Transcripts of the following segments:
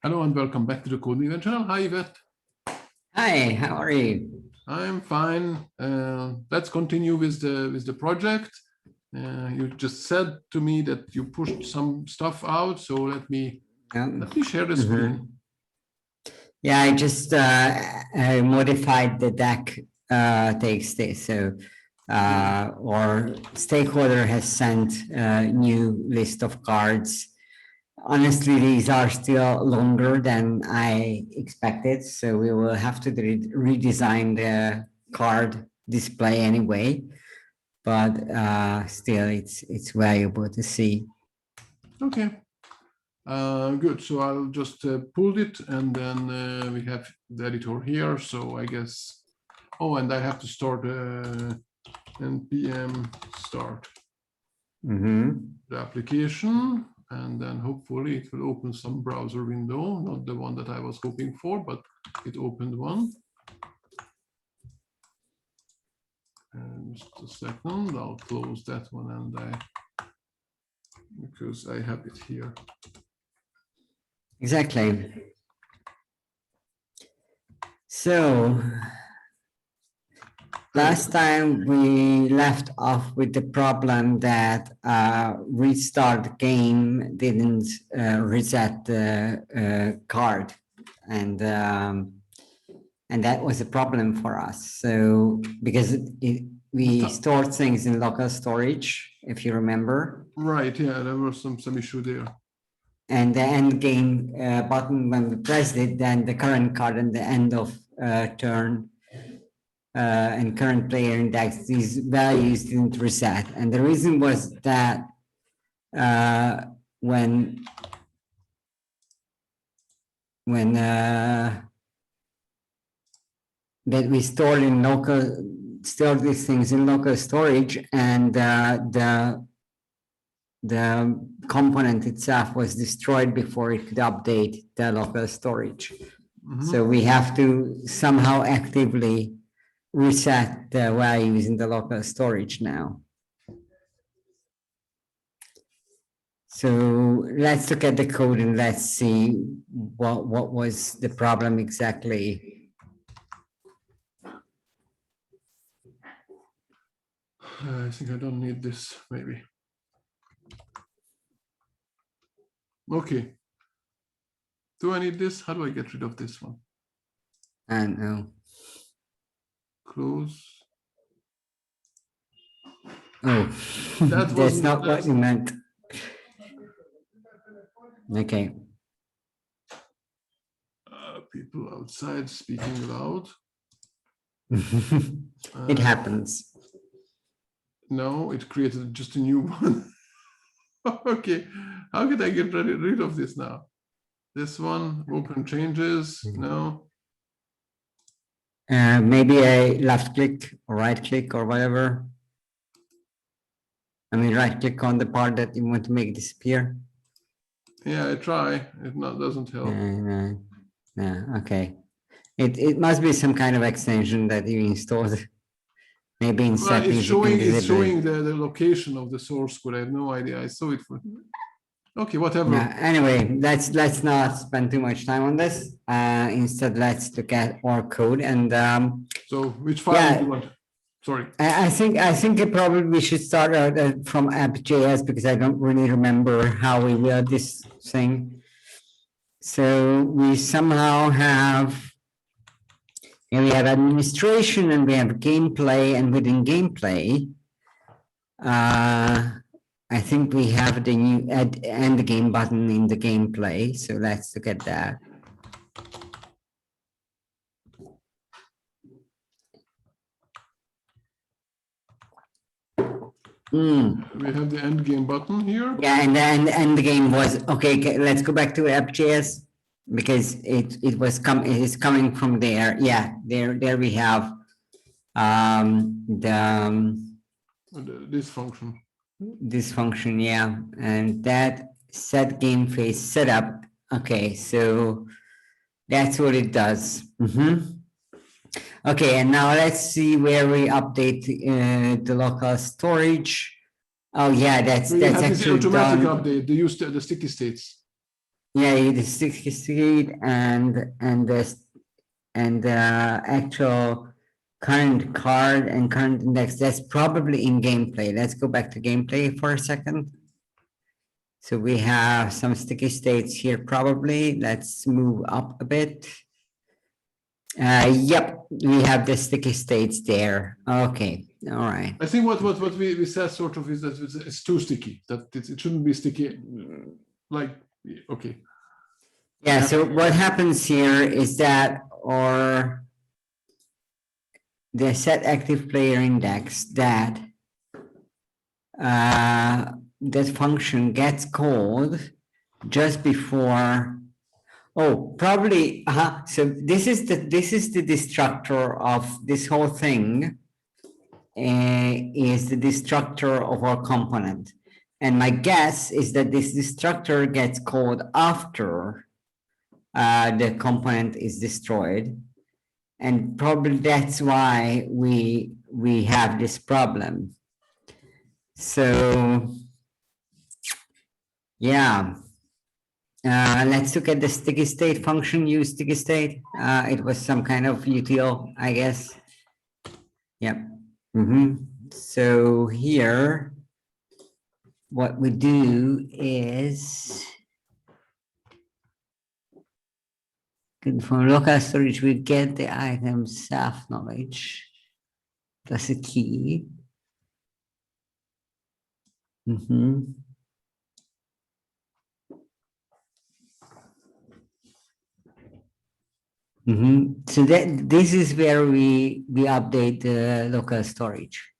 Hello and welcome back to the Coding Event channel. Hi, Ivett. Hi, how are you? I'm fine. Let's continue with the project. You just said to me that you pushed some stuff out, so let me share the screen. Yeah, I just I modified the deck TXT. So our stakeholder has sent a new list of cards. Honestly, these are still longer than I expected, so we will have to redesign the card display anyway. But still, it's valuable to see. Okay, good. So I'll just pull it, and then we have the editor here. So I guess. Oh, and I have to start npm start the application. And then hopefully it will open some browser window, not the one that I was hoping for, but it opened one. And just a second, I'll close that one, and because I have it here. Exactly. So last time we left off with the problem that restart game didn't reset the card, and that was a problem for us. So because we stored things in local storage, if you remember. Right. Yeah, there was some issue there. And the end game button, when we pressed it, then the current card and the end of turn and current player index, these values didn't reset. And the reason was that when that we stored these things in local storage, and the component itself was destroyed before it could update the local storage. So we have to somehow actively reset the values in the local storage now. So let's look at the code and let's see what was the problem exactly. I think I don't need this, maybe. Okay. Do I need this? How do I get rid of this one? I don't know. Close. Oh, that's not what you meant. Okay. People outside speaking loud. It happens. No, it created just a new one. Okay, how can I get rid of this now? This one, open changes, no. Maybe a left click or right click or whatever. I mean, right click on the part that you want to make disappear. Yeah, I try. It doesn't help. No, okay. It must be some kind of extension that you installed. Maybe in settings. It's showing the location of the source code. I have no idea. I saw it for. Okay, whatever. Yeah, anyway, let's not spend too much time on this. Instead, let's look at our code and. So which file do you want? Sorry. I think probably we should start from app.js because I don't really remember how we built this thing. So we somehow have. We have administration and we have gameplay, and within gameplay, I think we have the new end the game button in the gameplay. So let's look at that. We have the end game button here. Yeah, and then end the game was okay. Let's go back to app.js because it is coming from there. Yeah, there we have this function. This function, yeah, and that set game phase setup. Okay, so that's what it does. Okay, and now let's see where we update the local storage. Oh yeah, that's actually automatic done. update. They use the sticky states. Yeah, the sticky state and the actual current card and current index. That's probably in gameplay. Let's go back to gameplay for a second. So we have some sticky states here probably. Let's move up a bit. Yep, we have the sticky states there. Okay, all right. I think what we said sort of is that it's too sticky, that it shouldn't be sticky. Like, okay. Yeah, so what happens here is that or the set active player index that that function gets called just before. Oh, probably. So this is the destructor of this whole thing. Is the destructor of our component, and my guess is that this destructor gets called after the component is destroyed, and probably that's why we have this problem. So yeah, let's look at the sticky state function. Use sticky state. It was some kind of util, I guess. Yep. So here, what we do is from local storage, we get the item self knowledge. That's a key. So that this is where we update the local storage.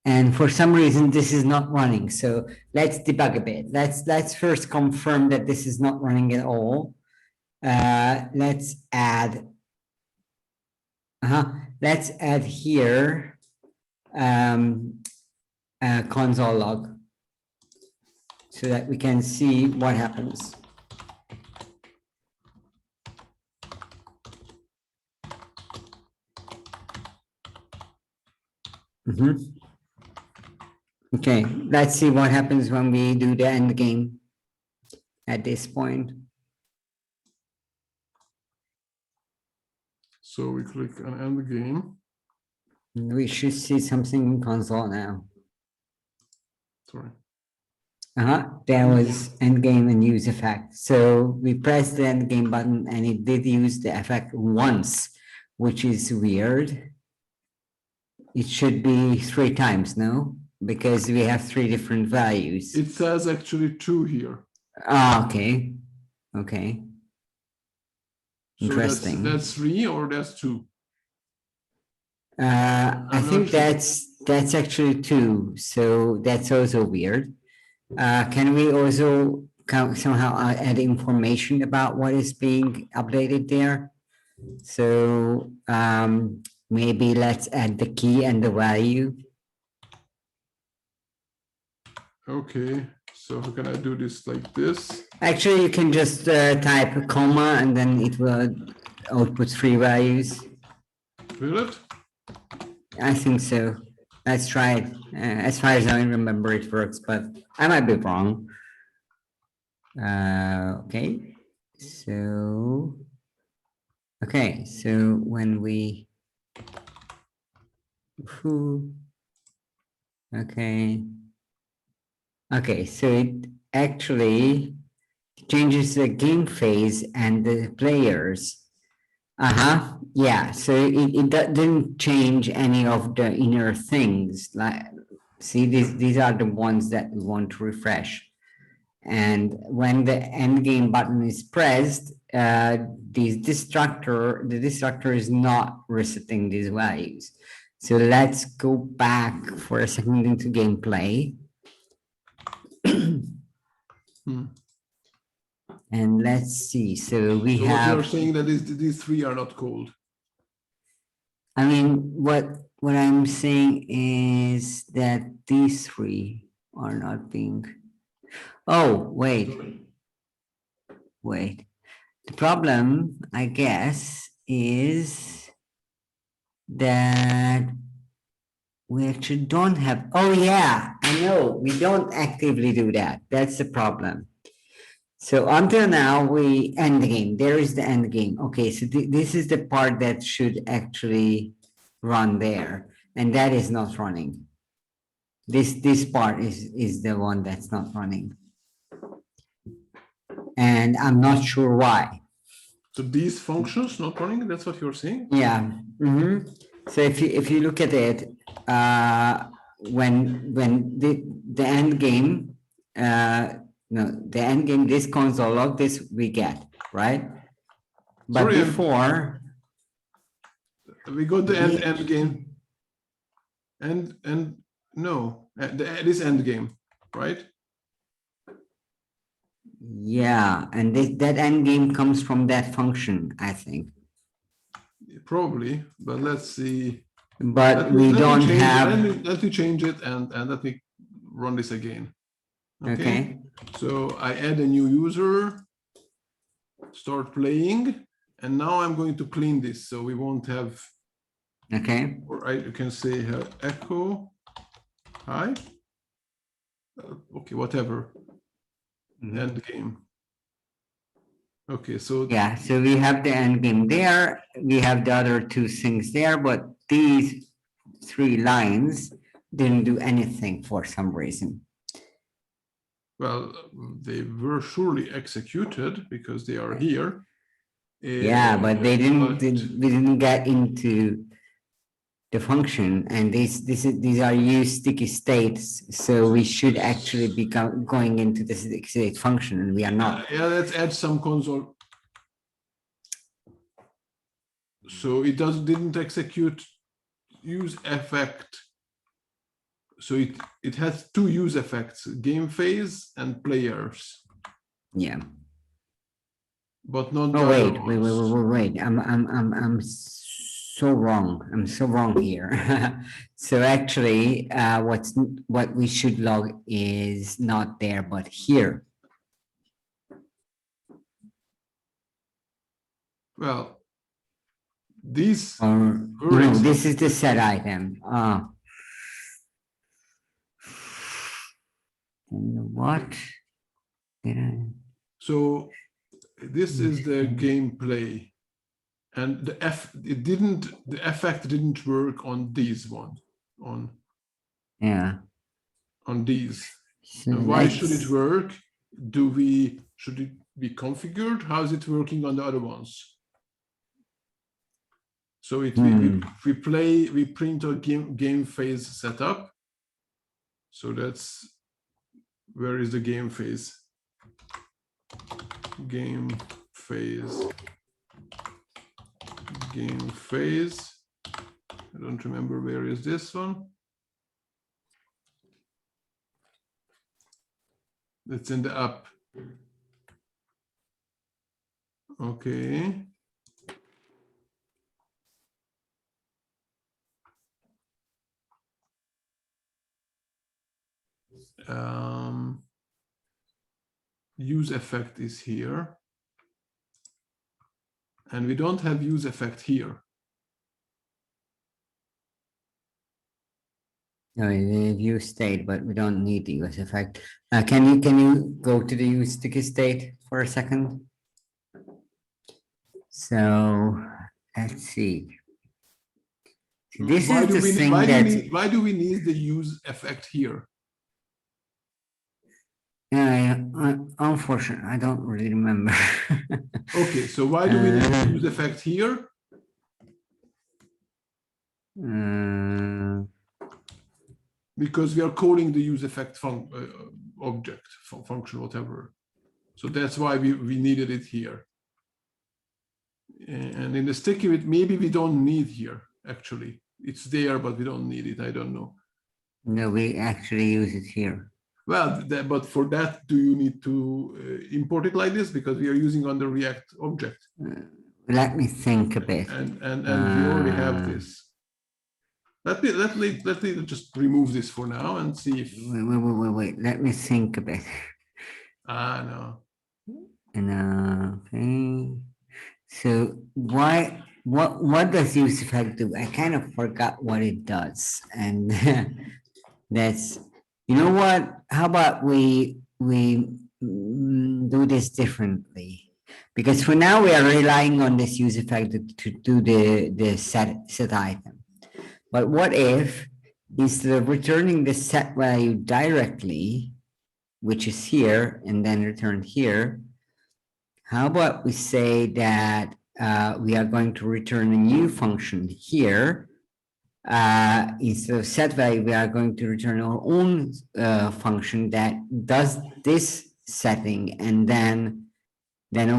And for some reason, this is not running. So let's debug a bit. Let's first confirm that this is not running at all. Let's add here a console log so that we can see what happens. Okay, let's see what happens when we do the end game at this point. So we click on end game. We should see something in console now. Sorry. There was end game and use effect. So we pressed the end game button and it did use the effect once, which is weird. It should be 3 times, no? Because we have 3 different values. It says actually 2 here. Okay. Okay. So Interesting. That's 3 or that's 2? I think sure. that's actually 2. So that's also weird. Can we also somehow add information about what is being updated there? So maybe let's add the key and the value. Okay, so how can I do this like this? Actually, you can just type a comma and then it will output 3 values. Will it? I think so. Let's try it. As far as I remember, it works, but I might be wrong. Okay, so when we okay, so it actually changes the game phase and the players. Yeah, so it didn't change any of the inner things. Like, see, these are the ones that we want to refresh. And when the end game button is pressed, the destructor is not resetting these values. So let's go back for a second into gameplay. And let's see. So we have. You're saying that these 3 are not called. I mean, what I'm saying is that these 3 are not being. Oh, wait. The problem, I guess, is that we actually don't have. Oh yeah, I know. We don't actively do that. That's the problem. So until now, we end game. There is the end game. Okay, so this is the part that should actually run there, and that is not running. This part is the one that's not running, and I'm not sure why. So these functions not running, that's what you're saying? Yeah. So if you look at it, when the end game, no, the end game, this console log, this we get, right? But Sorry, before we got the end game, and no, this end game, right? yeah, and that end game comes from that function, I think. Probably, but let's see. But we don't have. Let me change it and let me run this again. Okay. So I add a new user, start playing, and now I'm going to clean this so we won't have. Okay. Or you can say echo hi. Okay, whatever. End game. Okay, so yeah, so we have the end game there. We have the other two things there, but these three lines didn't do anything for some reason. Well, they were surely executed because they are here. Yeah, but they didn't. We didn't get into the function, and these are used sticky states. So we should actually be going into the sticky state function, and we are not. Yeah, let's add some console. So it didn't execute use effect. So it has two use effects: game phase and players. Yeah. But not. Oh wait! I'm so wrong. I'm so wrong here. So actually, what we should log is not there, but here. Well, these. Or no, this is the set item. What? So this is the gameplay, and the effect didn't work on these one, on these. So and why should it work? Should it be configured? How is it working on the other ones? So we print a game phase setup. So that's, where is the game phase? Game phase. I don't remember where is this one. It's in the app. Okay. Use effect is here. And we don't have use effect here. No, the use state, but we don't need the use effect. Can you go to the use sticky state for a second? So let's see. This is the thing that. Why do we need the use effect here? Unfortunately, I don't really remember. Okay, so why do we need the use effect here? Because we are calling the use effect object, function, whatever. So that's why we needed it here. And in the sticky, maybe we don't need here, actually. It's there, but we don't need it. I don't know. No, we actually use it here. Well, but for that, do you need to import it like this? Because we are using on the React object. Let me think a bit. And we already have this. Let me just remove this for now and see if. Wait. Let me think a bit. No. Okay. So what does use effect do? I kind of forgot what it does, and that's, you know what? How about we do this differently? Because for now we are relying on this use effect to do the set item. But what if instead of returning the set value directly, which is here, and then return here, how about we say that we are going to return a new function here. Instead of set value, we are going to return our own function that does this setting and then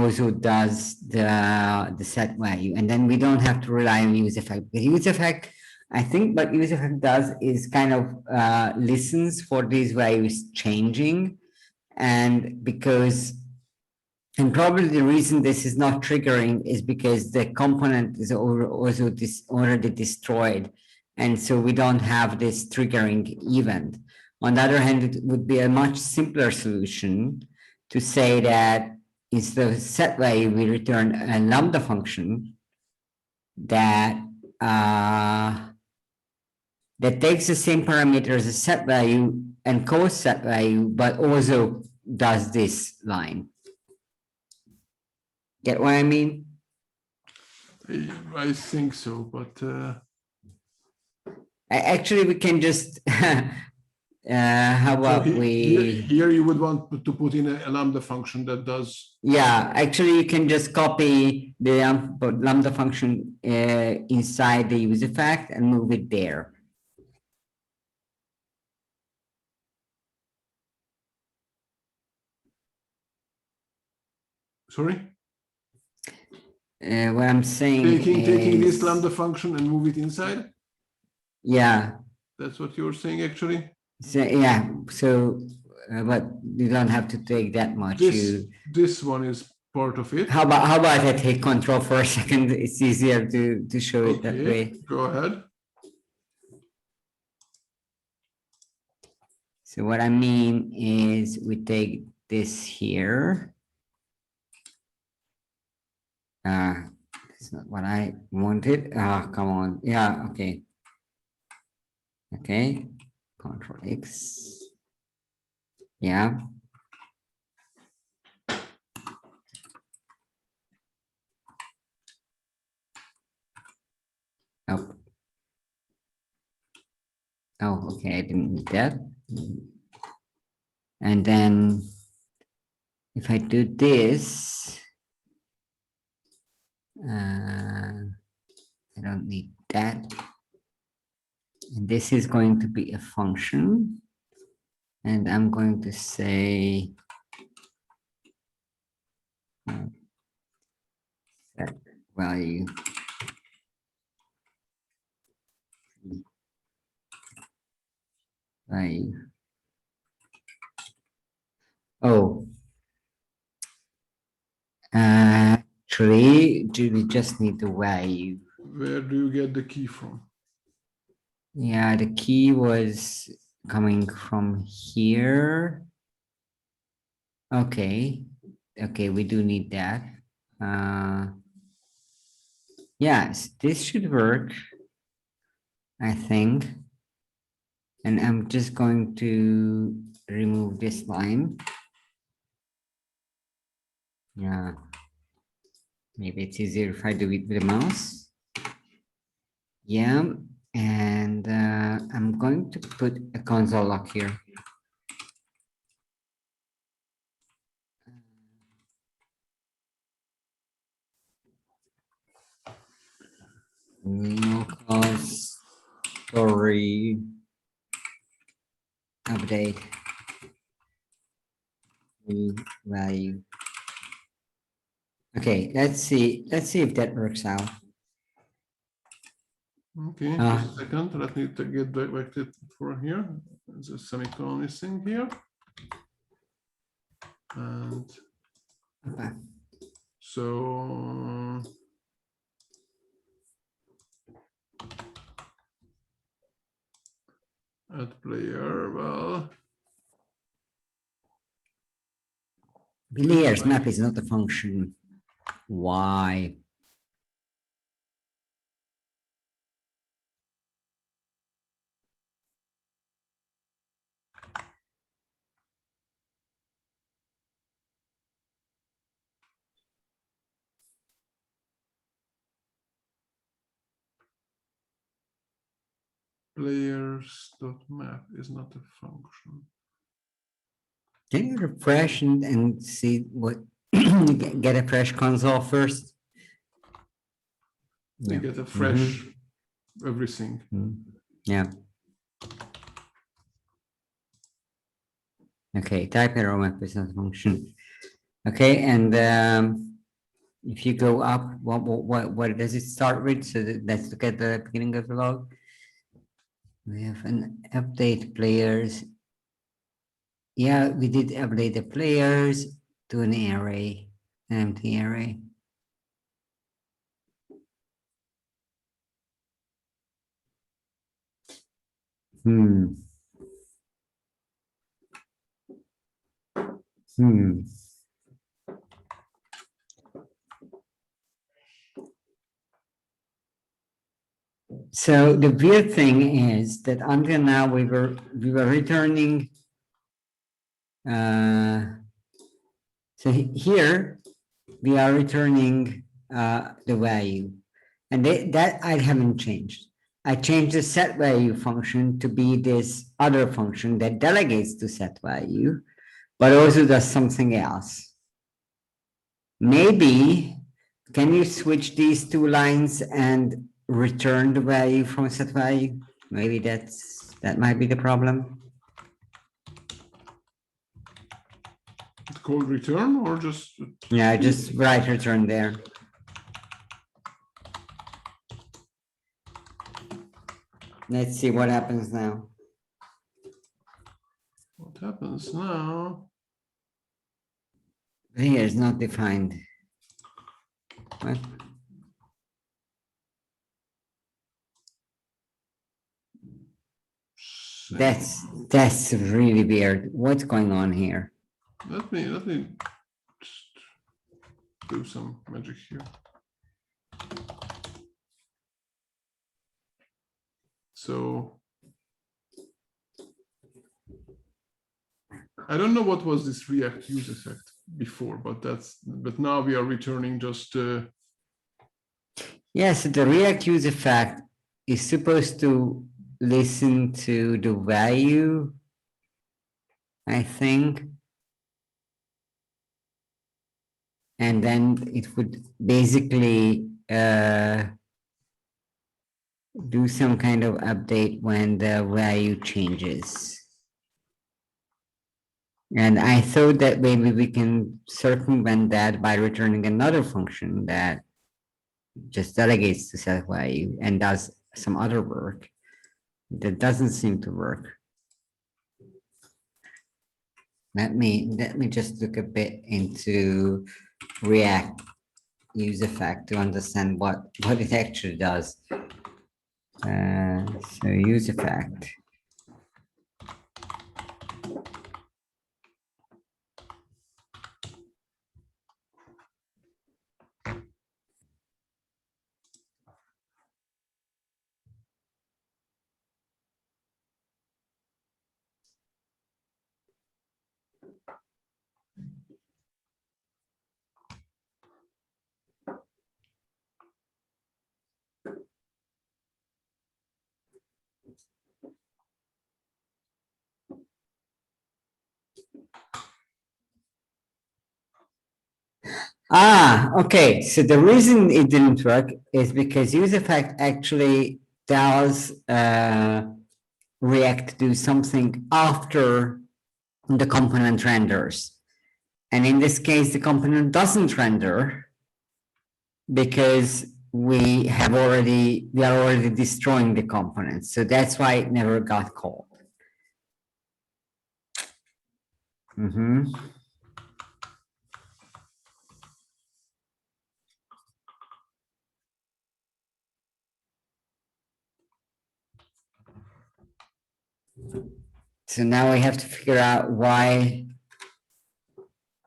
also does the set value. And then we don't have to rely on use effect. Because use effect, I think what use effect does is kind of listens for these values changing. And and probably the reason this is not triggering is because the component is also already destroyed. And so we don't have this triggering event. On the other hand, it would be a much simpler solution to say that instead of set value, we return a lambda function that that takes the same parameter as a set value and calls set value, but also does this line. Get what I mean? I think so, but actually we can just how about so we here you would want to put in a lambda function that does. Yeah, actually you can just copy the lambda function inside the use effect and move it there. Sorry? What I'm saying taking is, this lambda function and move it inside? Yeah. That's what you're saying, actually? So, yeah, so, but you don't have to take that much. This one is part of it. How about I take control for a second? It's easier to show it that way. Go ahead. So what I mean is we take this here. It's not what I wanted. Come on. Yeah, okay. Okay, Control X. Yeah. Oh. Oh, okay, I didn't need that. And then if I do this, I don't need that. And this is going to be a function. And I'm going to say set value value. Oh, actually, do we just need the value? Where do you get the key from? Yeah, the key was coming from here. Okay, okay, we do need that. Yes, this should work, I think. And I'm just going to remove this line. Yeah, maybe it's easier if I do it with the mouse. Yeah, and I'm going to put a console lock here. Local story update value. Okay, let's see if that works out. Okay, just a second. Let me get back to for here. There's a semicolon missing here. And Okay. so at player, well, Layers map is not a function. Why? players.map is not a function. Can you refresh and see what, get a fresh console first? We Yeah. get a fresh everything. Yeah. Okay, type error map is not a function. Okay, and if you go up, what does it start with? So let's look at the beginning of the log. We have an update players. Yeah, we did update the players to an array, an empty array. Hmm. So the weird thing is that until now we were returning. So here we are returning the value, and that I haven't changed. I changed the set value function to be this other function that delegates to set value, but also does something else. Maybe, can you switch these two lines and return the value from set value? Maybe that might be the problem. It's called return or just? Yeah, just write return there. Let's see what happens now. What happens now? Here is not defined. What? That's really weird. What's going on here? Let me just do some magic here. So I don't know what was this React use effect before, but now we are returning just. Yes, the React use effect is supposed to listen to the value, I think. And then it would basically do some kind of update when the value changes. And I thought that maybe we can circumvent that by returning another function that just delegates to set value and does some other work. That doesn't seem to work. Let me just look a bit into React use effect to understand what it actually does. So use effect. Okay. So the reason it didn't work is because use effect actually does React do something after the component renders. And in this case, the component doesn't render because we are already destroying the component. So that's why it never got called. So now we have to figure out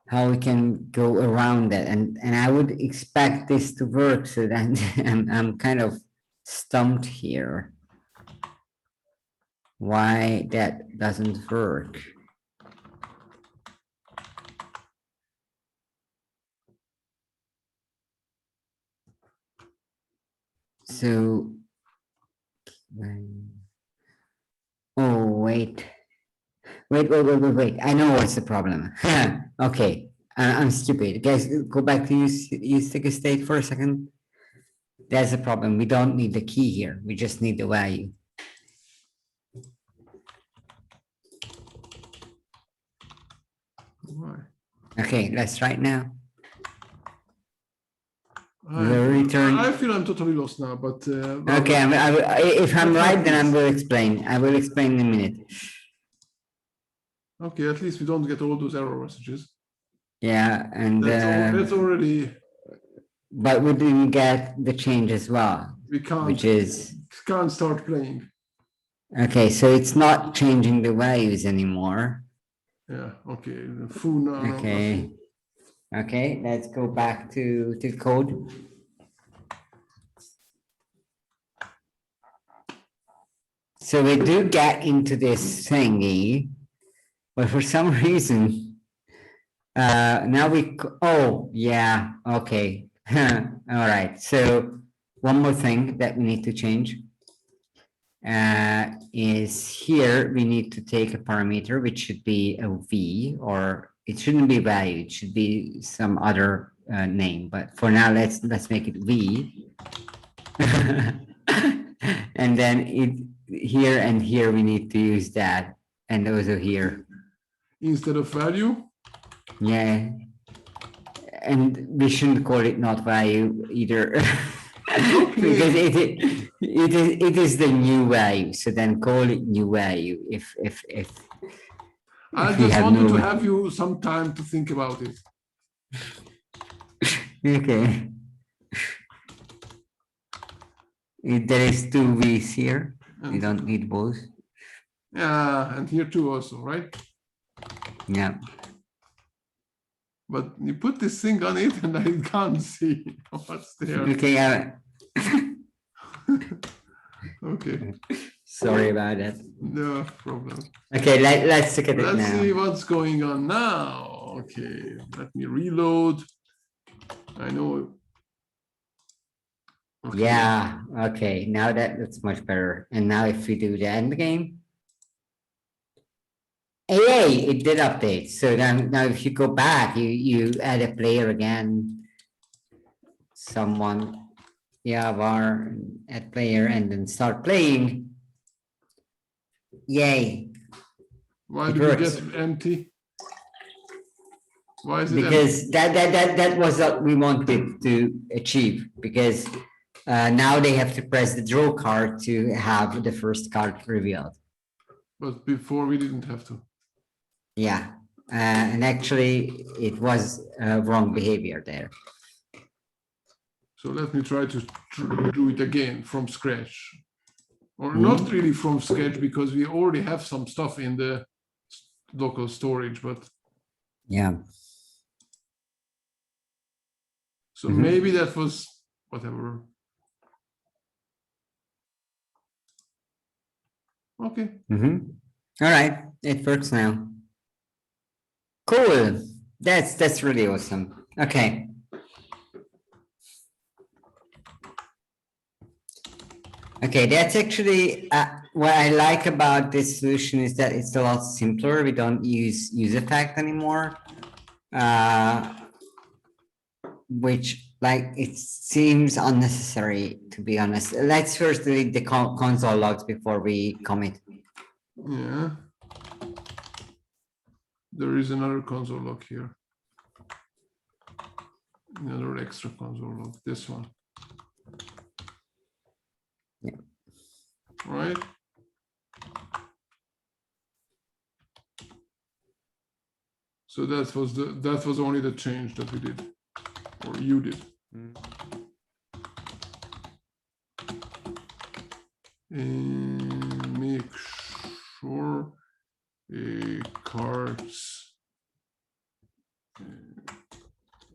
how we can go around that, and I would expect this to work. So then I'm kind of stumped here. Why that doesn't work? So Wait. I know what's the problem. Okay, I'm stupid. Guys, go back to use sticky state for a second. That's the problem. We don't need the key here. We just need the value. Why? Okay, let's try it now. I feel I'm totally lost now, but okay, if I'm right, then I will explain. I will explain in a minute. Okay, at least we don't get all those error messages. Yeah, and that's already. But we didn't get the change as well. We can't. Which is can't start playing. Okay, so it's not changing the values anymore. Yeah. Okay. Foo now. Okay. Okay, let's go back to code. So we do get into this thingy, but for some reason, now oh, yeah, okay. All right, so one more thing that we need to change is here we need to take a parameter, which should be a V, or it shouldn't be value, it should be some other name, but for now, let's make it V. And then here and here we need to use that, and also here instead of value. Yeah, and we shouldn't call it not value either. Because it is the new value, so then call it new value if I just wanted to have you some time to think about it. Okay. There is two V's here. We don't need both. Yeah, and here too also, right? Yeah. But you put this thing on it and I can't see what's there. Okay, okay. Sorry about that. No problem. Okay, let's look at it now. Let's see what's going on now. Okay, let me reload. I know. Okay. Yeah, okay, now that's much better. And now if we do the end game, hey, it did update. So then now if you go back, you add a player again, someone, yeah, var, add player, and then start playing. Yay. Why did you get empty? Why is it because empty? That was what we wanted to achieve, because now they have to press the draw card to have the first card revealed. But before we didn't have to. Yeah, and actually it was wrong behavior there. So let me try to do it again from scratch. Or not really from scratch, because we already have some stuff in the local storage, but yeah. So maybe that was whatever. Okay. All right, it works now. Cool. That's really awesome. Okay. Okay, that's actually what I like about this solution is that it's a lot simpler. We don't use effect anymore, which like it seems unnecessary, to be honest. Let's first delete the console logs before we commit. Yeah. There is another console log here. Another extra console log, this one. Yeah. Right. So that was only the change that we did, or you did. And make sure cards.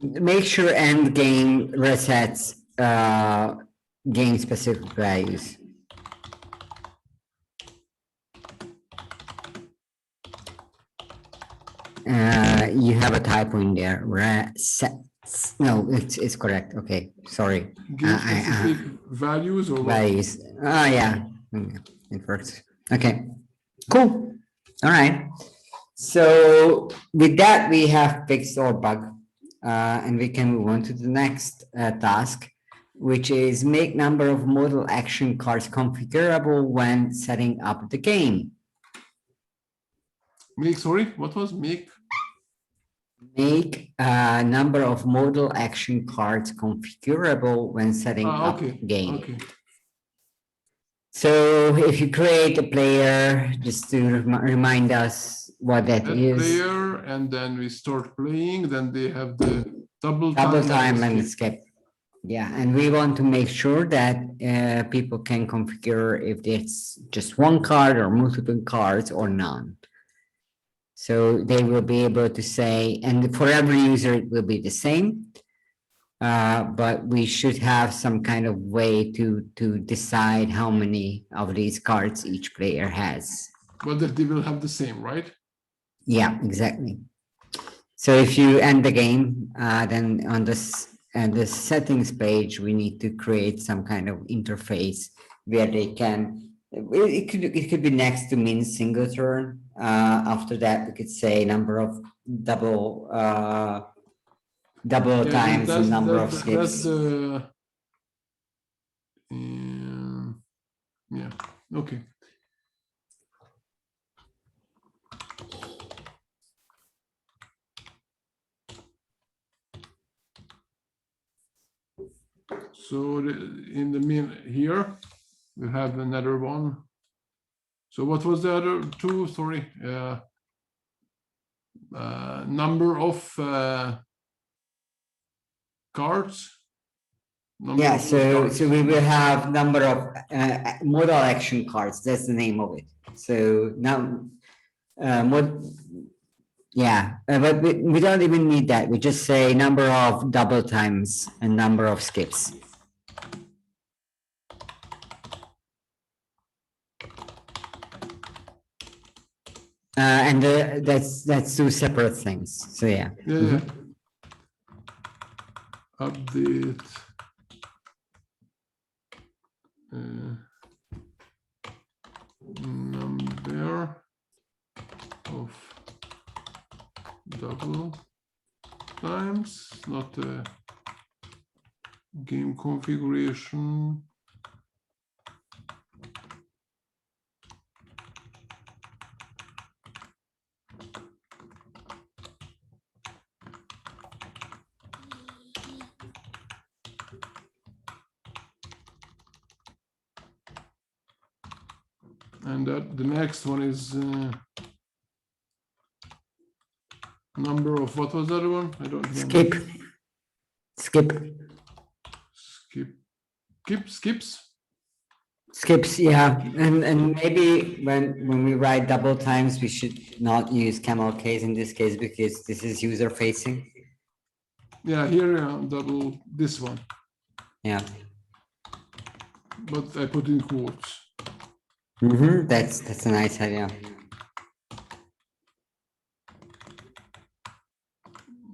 Make sure end game resets game specific values. You have a typo in there. Resets. No, it's correct. Okay, sorry. Game specific values or values. Oh yeah, it works. Okay. Cool. All right. So with that, we have fixed our bug, and we can move on to the next task, which is make number of modal action cards configurable when setting up the game. Make, sorry, what was make? Make a number of modal action cards configurable when setting up Okay, game. okay. So if you create a player, just to remind us what that That is. player, and then we start playing, then they have the double time and skip. skip. Yeah, and we want to make sure that people can configure if it's just one card or multiple cards or none. So they will be able to say, and for every user, it will be the same. But we should have some kind of way to decide how many of these cards each player has. But that they will have the same, right? Yeah, exactly. So if you end the game, then on this and the settings page, we need to create some kind of interface where they can. It could be next to min single turn. After that, we could say number of double times and number of skips. That's the yeah. Okay. So in the min here, we have another one. So what was the other two? Sorry, number of cards. Yeah, so we will have number of modal action cards. That's the name of it. So now, but we don't even need that. We just say number of double times and number of skips. And that's two separate things. So yeah. Yeah. Update. Number of double times, not a game configuration. And the next one is number of, what was the other one? I don't remember. Skips, yeah, and maybe when we write double times, we should not use camel case in this case because this is user facing. Yeah, here double this one. Yeah. But I put in quotes. That's a nice idea.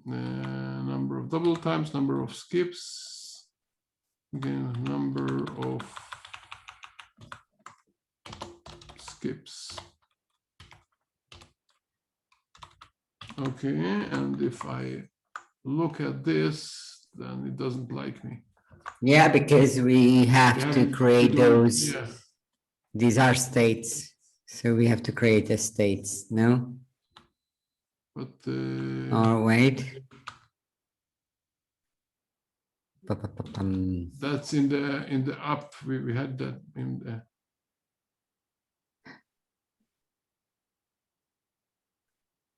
Number of double times, number of skips. Again, number of skips. Okay, and if I look at this, then it doesn't like me. Yeah, because we have to create those. Yeah. These are states, so we have to create the states, no? But oh, wait. That's in the app. We had that in the.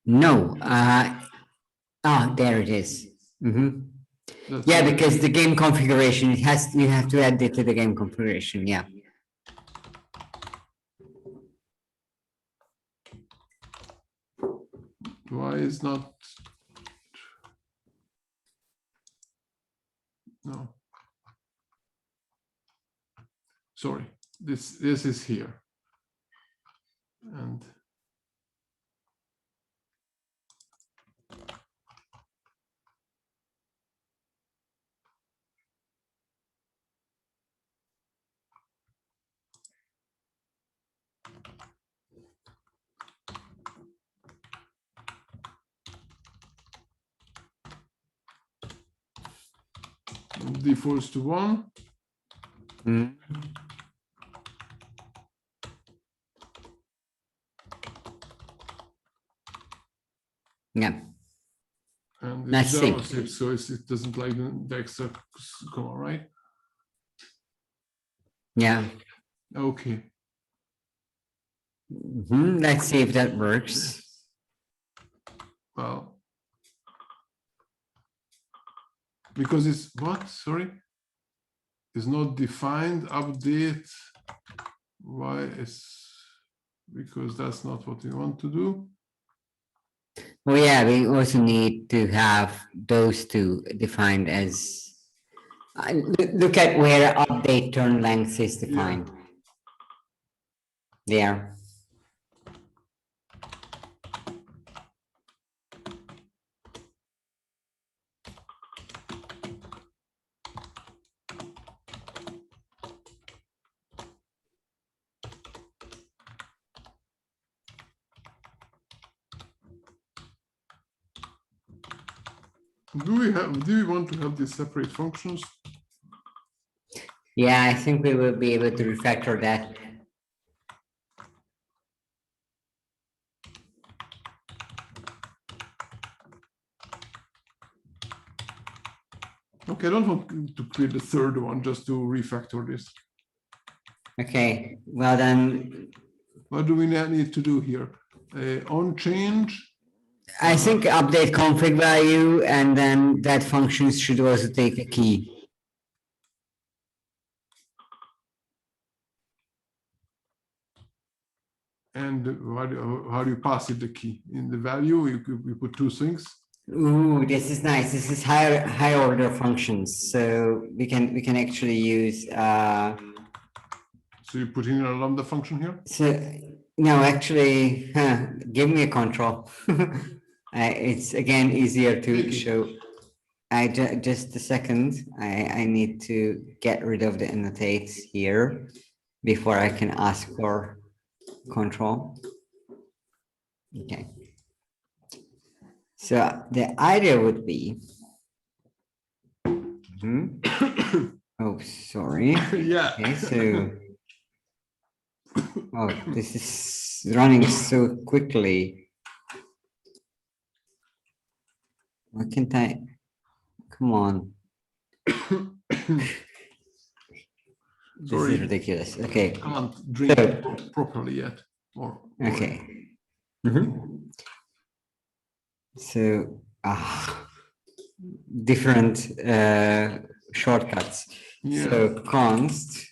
No. There it is. Yeah, because the game configuration, you have to add it to the game configuration. Yeah. Why is not? No. Sorry, this is here. And defaults to 1. Mm. Yeah. And Let's it's see. JavaScript, so it doesn't like the extra comma, right? Yeah. Okay. Let's see if that works. Well, because it's what? Sorry, is not defined. Update. Why is? Because that's not what we want to do. Well, yeah, we also need to have those two defined as. Look at where update turn length is defined. There. Do we want to have these separate functions? Yeah, I think we will be able to refactor that. Okay, I don't want to create the third one just to refactor this. Okay, well then. What do we need to do here? On change. I think update config value, and then that function should also take a key. And how do you pass it the key? In the value, you put two things. Ooh, this is nice. This is high order functions, so we can actually use. So you put in a lambda function here. So no, actually, give me a control. It's again easier to show. Just a second. I need to get rid of the annotates here before I can ask for control. Okay. So the idea would be. Oh, sorry. Yeah. Okay, so. Oh, this is running so quickly. Why can't I? Come on. This is ridiculous. Okay. Can't drink properly yet. Okay. So, different shortcuts. Yeah. So const.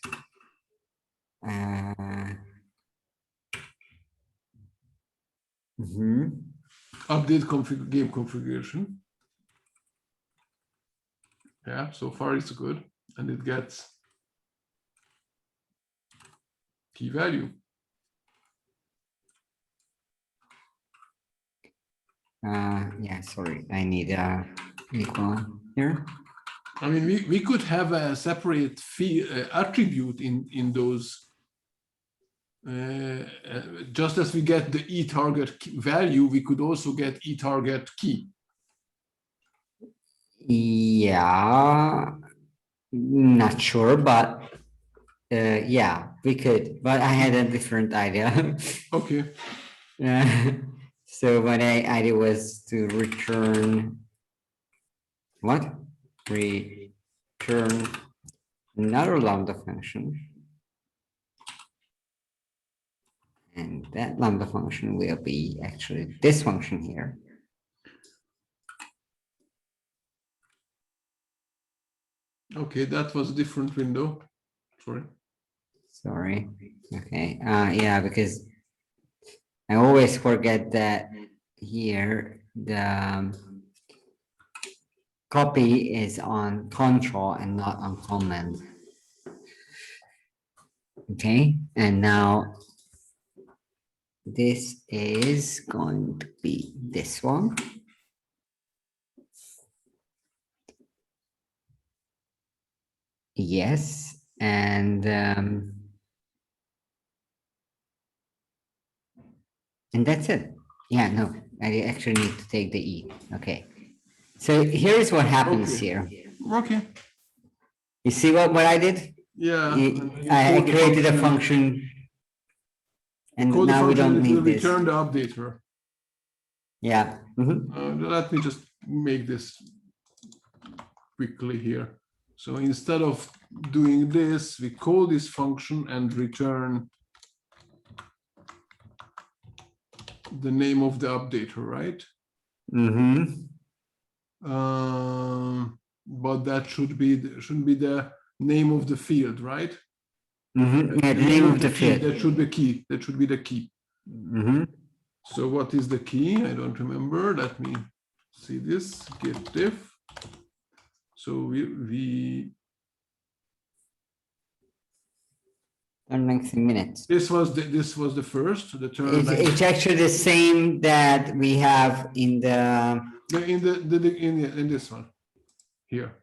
Update game configuration. Yeah, so far it's good, and it gets key value. Yeah, sorry, I need equal here. I mean, we could have a separate attribute in those. Just as we get the e-target value, we could also get e-target key. Yeah, not sure, but yeah, we could. But I had a different idea. Okay. So what idea was to return what? Return another lambda function. And that lambda function will be actually this function here. Okay, that was a different window. Sorry. Okay. Yeah, because I always forget that here the copy is on control and not on command. Okay, and now this is going to be this one. Yes, and that's it. Yeah, no, I actually need to take the E. Okay, so here's what happens here. Okay. You see what I did? Yeah. I created a function, and now we don't need this. Return the updater. Yeah. Let me just make this quickly here. So instead of doing this, we call this function and return the name of the updater, right? But that shouldn't be the name of the field, right? Yeah, the name of the field. That should be key. That should be the key. So what is the key? I don't remember. Let me see this. Git diff. So we Next minutes. This was the first. The turn. It's actually the same that we have in the in this one here.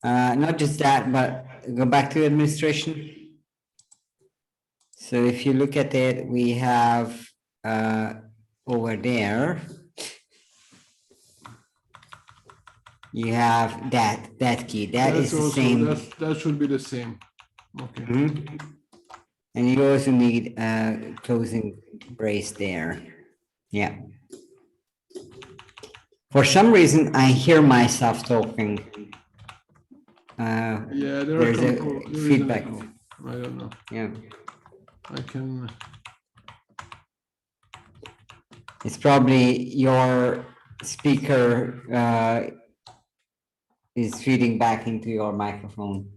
Not just that, but go back to administration. So if you look at it, we have over there, you have that key. That is the same. That should be the same. Okay. And you also need a closing brace there. Yeah. For some reason, I hear myself talking. Yeah, there's a feedback. I don't know. Yeah. I can. It's probably your speaker is feeding back into your microphone.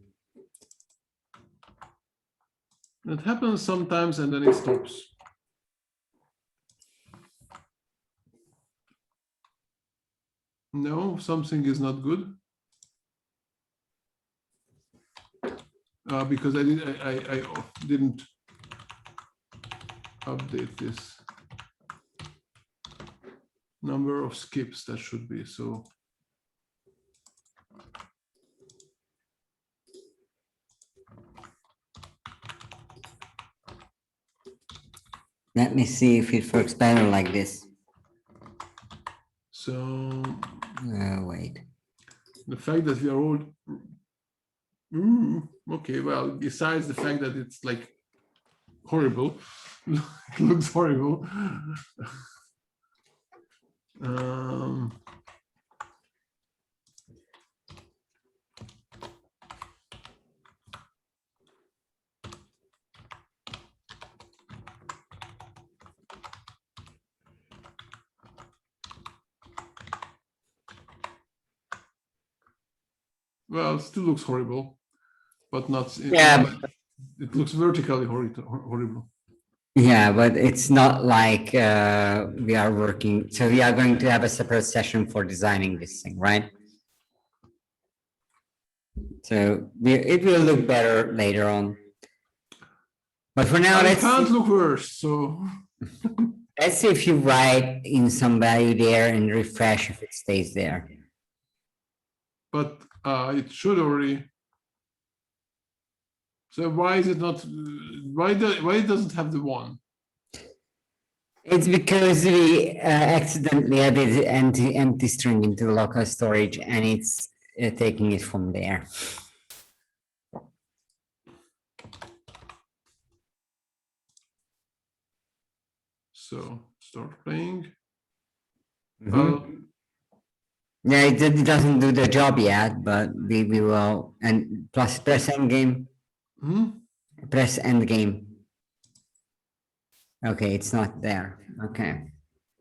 It happens sometimes and then it stops. No, something is not good. Because I didn't update this number of skips. That should be so. Let me see if it works better like this. So wait. The fact that we are all okay, well, besides the fact that it's like horrible, it looks horrible. Well, it still looks horrible, but not. Yeah. It looks vertically horrible. Yeah, but it's not like we are working. So we are going to have a separate session for designing this thing, right? So it will look better later on. But for now, it can't look worse. So let's see if you write in some value there and refresh if it stays there. But it should already. So why is it not? Why it doesn't have the one? It's because we accidentally added empty string into local storage, and it's taking it from there. So start playing. Well, yeah, it doesn't do the job yet, but we will. And plus press end game. Press end game. Okay, it's not there. Okay,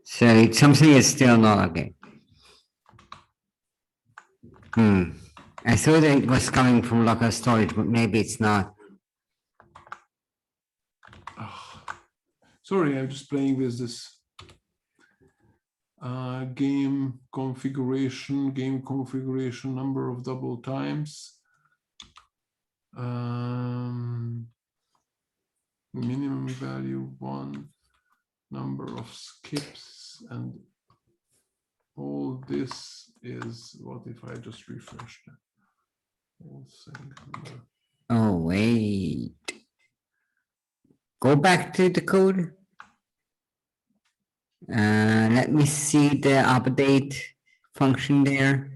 so something is still not okay. I thought it was coming from local storage, but maybe it's not. Oh, sorry, I'm just playing with this game configuration, number of double times. Minimum value 1, number of skips, and all this is what if I just refresh that whole thing. Oh, wait. Go back to the code. Let me see the update function there.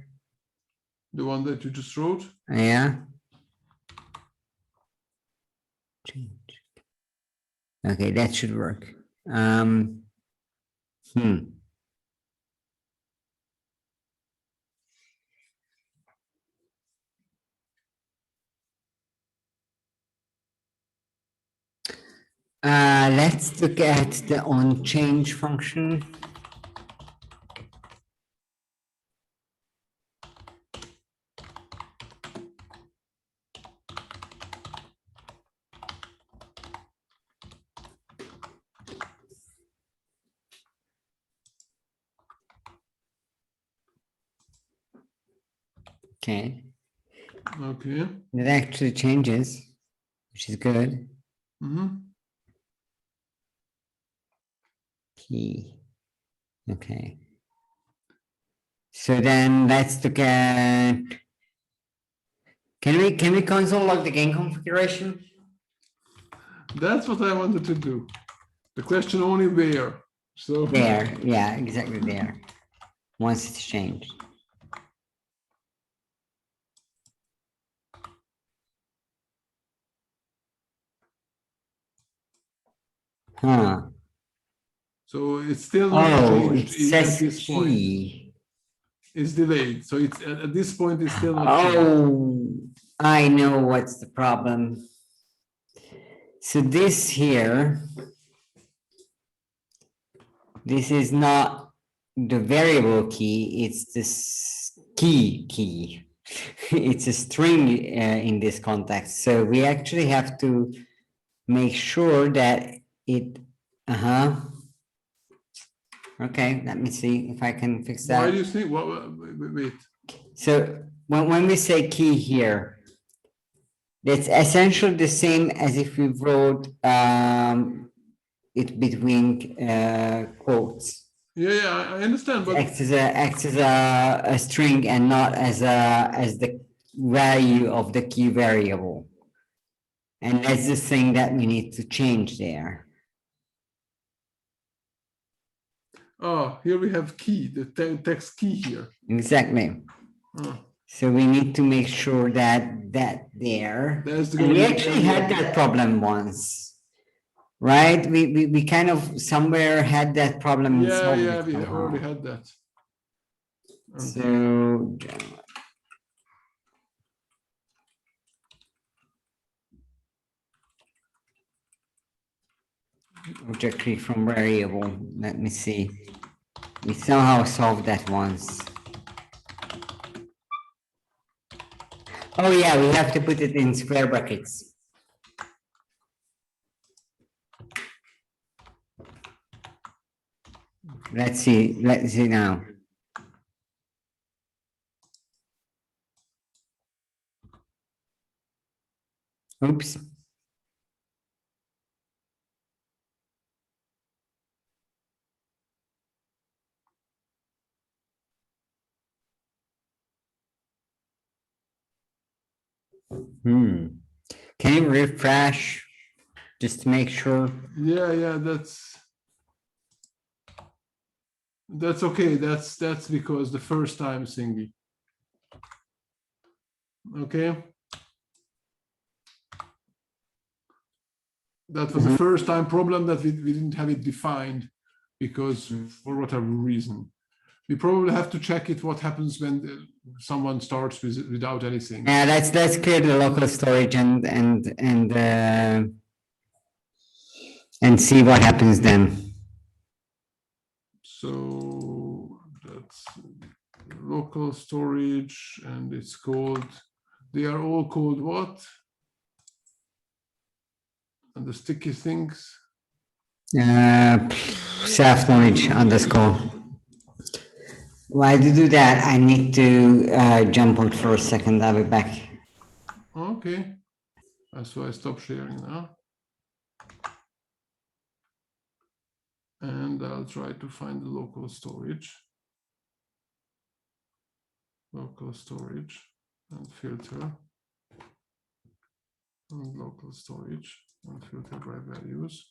The one that you just wrote? Yeah. Change. Okay, that should work. Let's look at the onChange function. Okay. Okay. It actually changes, which is good. Key. Okay. So then let's look at. Can we console log the game configuration? That's what I wanted to do. The question only where. So There, yeah, exactly there. Once it's changed. Huh. So it's still not Oh, it changed at says this point. key. It's delayed. So it's at this point it's still not changed. Oh, I know what's the problem. So this here, this is not the variable key, it's this key. It's a string in this context. So we actually have to make sure that it, okay, let me see if I can fix that. Why do you think? Wait. So when we say key here, it's essentially the same as if we wrote it between quotes. Yeah, I understand, but Acts as a string and not as the value of the key variable. And that's the thing that we need to change there. oh, here we have key, the text key here. Exactly. Oh. So we need to make sure that there. That's And we actually had that problem once, right? We kind of somewhere had that problem. Yeah, we already had that. So object key from variable. Let me see. We somehow solved that once. Oh yeah, we have to put it in square brackets. Let's see now. Oops. Can you refresh just to make sure? Yeah, that's okay. That's because the first time thingy. Okay. That was the first time problem that we didn't have it defined because for whatever reason. We probably have to check it what happens when someone starts without anything. Yeah, let's clear the local storage and see what happens then. So that's local storage, and it's called. They are all called what? And the sticky things. Self-knowledge underscore. While to do that, I need to jump out for a second. I'll be back. Okay. So I stop sharing now. And I'll try to find the local storage. Local storage and filter. And local storage and filter by values.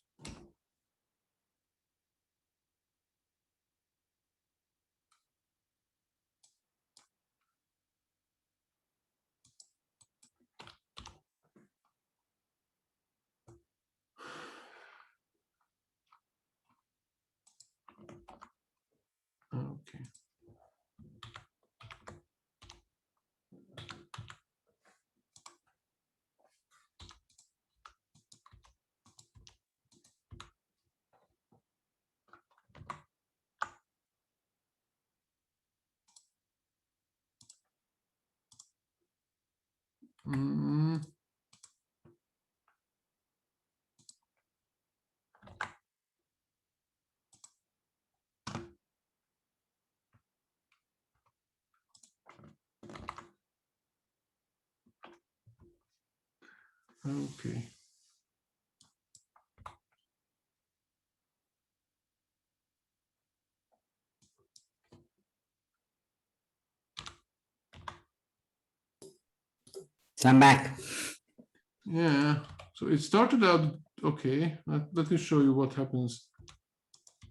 Mm. Okay. So I'm back. Yeah. So it started out okay. Let me show you what happens.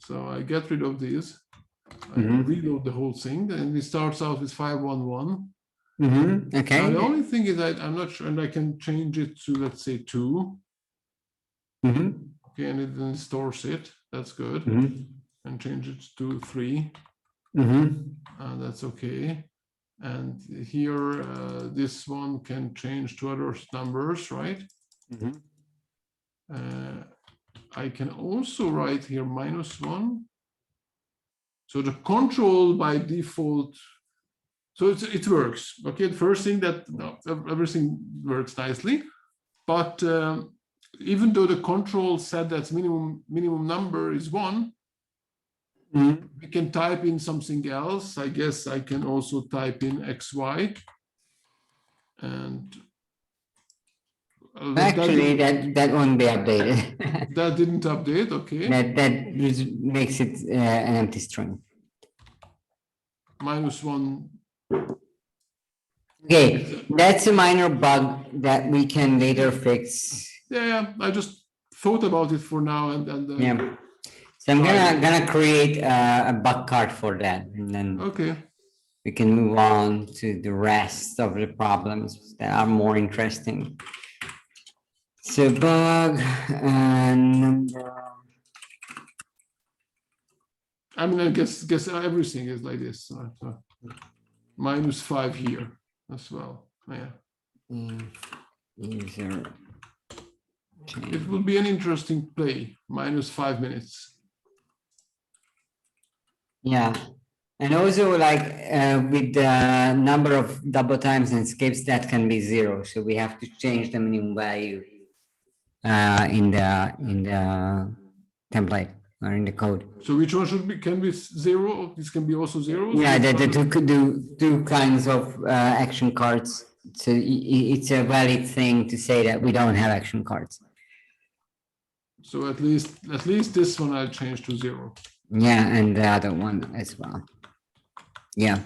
So I get rid of these. I reload the whole thing, and it starts out with 511. Okay. Now the only thing is that I'm not sure, and I can change it to, let's say, 2. Okay, and it then stores it. That's good. And change it to 3. That's okay. And here, this one can change to other numbers, right? I can also write here -1. So the control by default, so it works. Okay, the first thing that everything works nicely, but even though the control said that minimum number is 1, we can type in something else. I guess I can also type in XY, and actually that won't be updated. that didn't update. Okay, that makes it an empty string. -1. Okay, that's a minor bug that we can later fix. Yeah, I just thought about it for now, and yeah. So I'm gonna create a bug card for that, and then okay, we can move on to the rest of the problems that are more interesting. So bug and number. I mean, I guess everything is like this. So -5 here as well. Yeah. User. It will be an interesting play. -5 minutes. Yeah, and also like with the number of double times and skips, that can be 0. So we have to change the minimum value in the template or in the code. So which one can be 0? This can be also 0. Yeah, the two kinds of action cards. So it's a valid thing to say that we don't have action cards. So at least this one I'll change to 0. Yeah, and the other one as well. Yeah,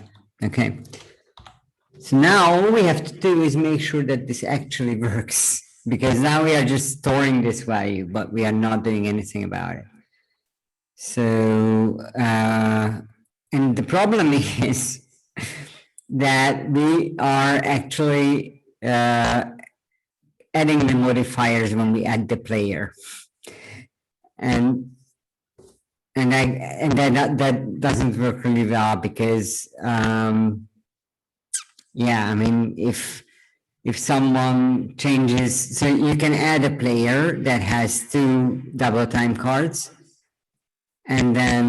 okay. So now all we have to do is make sure that this actually works, because now we are just storing this value, but we are not doing anything about it. So, and the problem is that we are actually adding the modifiers when we add the player. And that doesn't work really well, because yeah, I mean, if someone changes, so you can add a player that has 2 double time cards, and then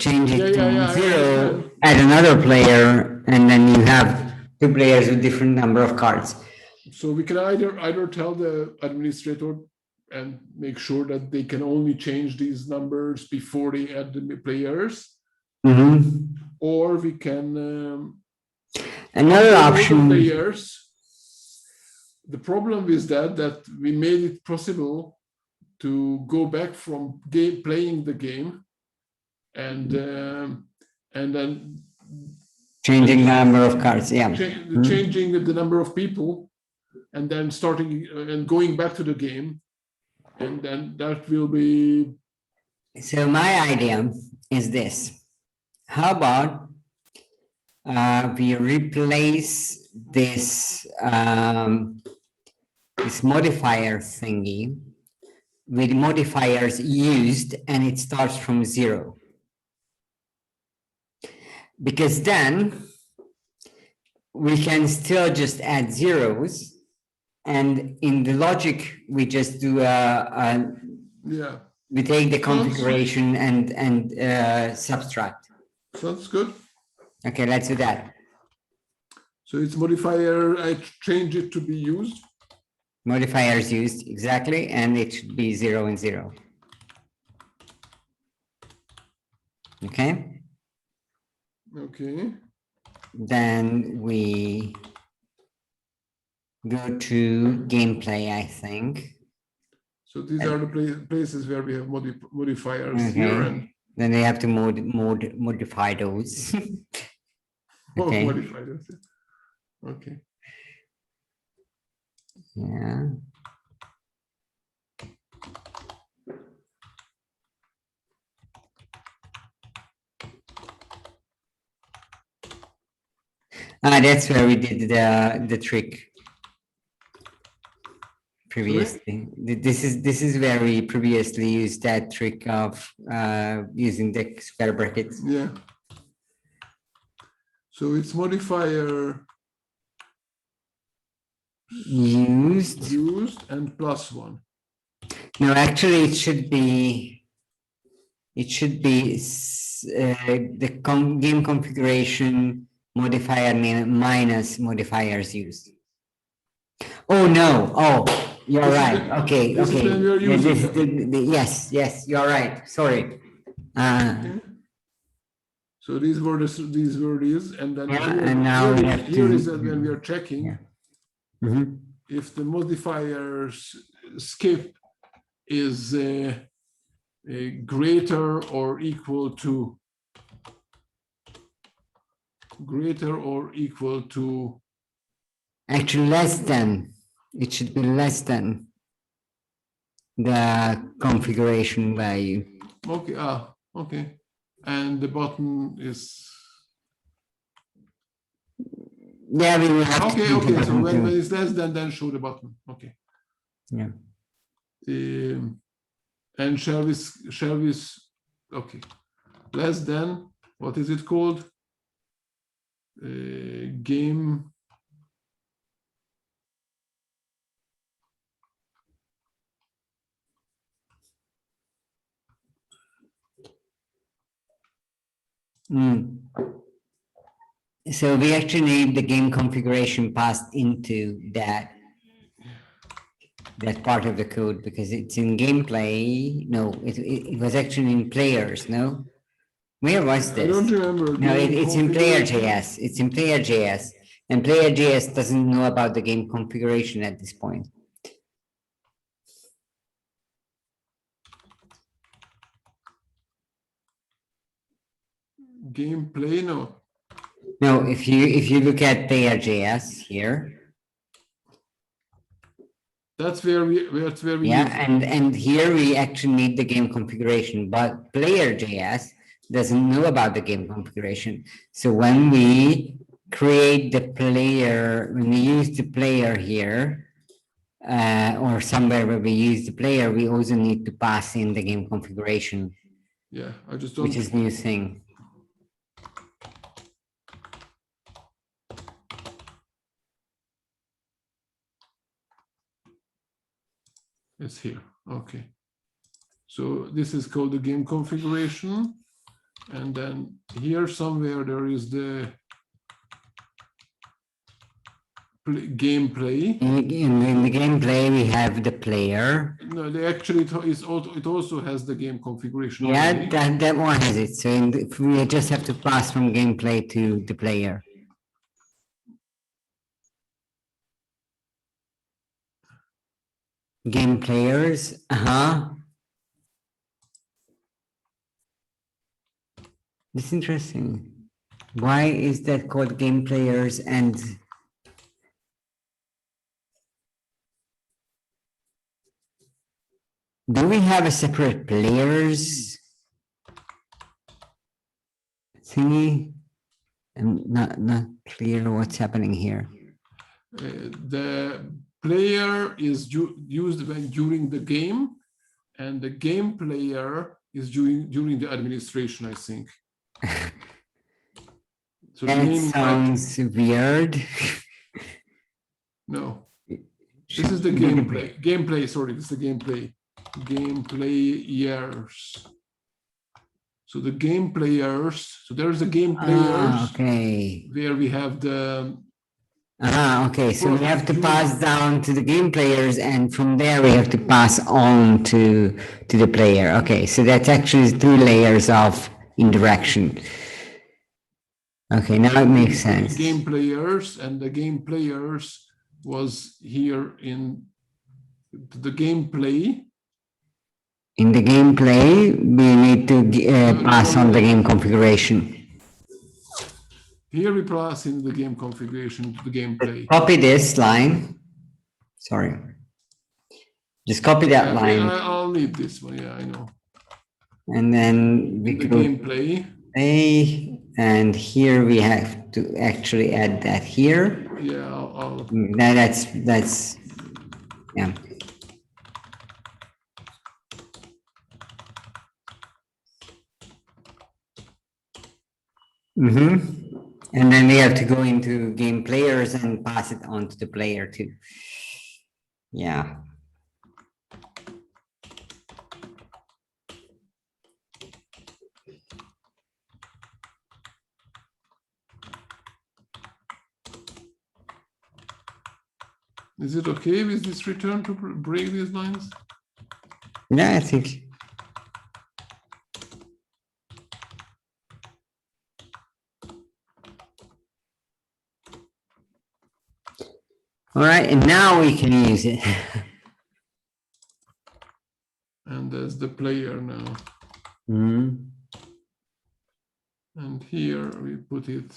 change it to 0, add another player, and then you have 2 players with different number of cards. So we can either tell the administrator and make sure that they can only change these numbers before they add the players, or we can another option. Players. The problem is that we made it possible to go back from playing the game and then changing the number of cards. Yeah, changing the number of people, and then starting and going back to the game. And then that will be. So my idea is this: how about we replace this this modifier thingy with modifiers used, and it starts from 0, because then we can still just add zeros. And in the logic, we just do we take the configuration and subtract. Sounds good. Okay, let's do that. So it's modifier, I change it to be used. Modifiers used, exactly, and it should be 0 and 0. Okay, Okay. then we go to gameplay, I think. So these are the places where we have modifiers here, and Then they have to modify those. Okay. modifiers. Okay. Yeah. That's where we did the trick previously. This is where we previously used that trick of using the square brackets. Yeah. So it's modifier used and +1. No, actually, it should be the game configuration modifier minus modifiers used. Oh no! Oh, you're right. Okay, okay. Yes, you're right. Sorry. Okay. So these were these, and then and now here is when we are checking if the modifiers skip is greater or equal to actually less than. It should be less than the configuration value. Okay. Okay. And the button is. Yeah, we will have okay. Okay. So when it's less than, then show the button. Okay. Yeah. And shall we? Okay. Less than. What is it called? Game. So we actually need the game configuration passed into that part of the code because it's in gameplay. No, it was actually in players. No, where was this? I don't remember. No, it's in player.js. It's in player.js, and player.js doesn't know about the game configuration at this point. Gameplay, no. No, if you look at player.js here. That's where we yeah, and here we actually need the game configuration, but player.js doesn't know about the game configuration. So when we create the player, when we use the player here, or somewhere where we use the player, we also need to pass in the game configuration. Yeah, I just don't. Which is new thing. It's here. Okay. So this is called the game configuration. And then here somewhere there is the gameplay. In the gameplay, we have the player. No, they actually it also has the game configuration. Yeah, that one has it. So we just have to pass from gameplay to the player. Game players, It's interesting. Why is that called game players and do we have a separate players thingy? I'm not clear what's happening here. The player is used during the game, and the game player is during the administration, I think. So that sounds weird. No, this is the gameplay. Gameplay, sorry, this is the gameplay. Gameplayers. So the game players. So there's a game players. Okay. Where we have the Ah, okay, so we Well, have to you- pass down to the game players, and from there we have to pass on to the player. Okay, so that's actually 3 layers of indirection. Okay, now it makes sense. Game players, and the game players was here in the gameplay. In the gameplay, we need to pass on the game configuration. Here we pass in the game configuration to the gameplay. Copy this line. Sorry. Just copy that line. I'll need this one. Yeah, I know. And then we The go gameplay. and here we have to actually add that here. Yeah, I'll That's yeah. And then we have to go into game players and pass it on to the player too. Yeah. Is it okay with this return to break these lines? Yeah, I think. All right, and now we can use it. And there's the player now. Mm. And here we put it.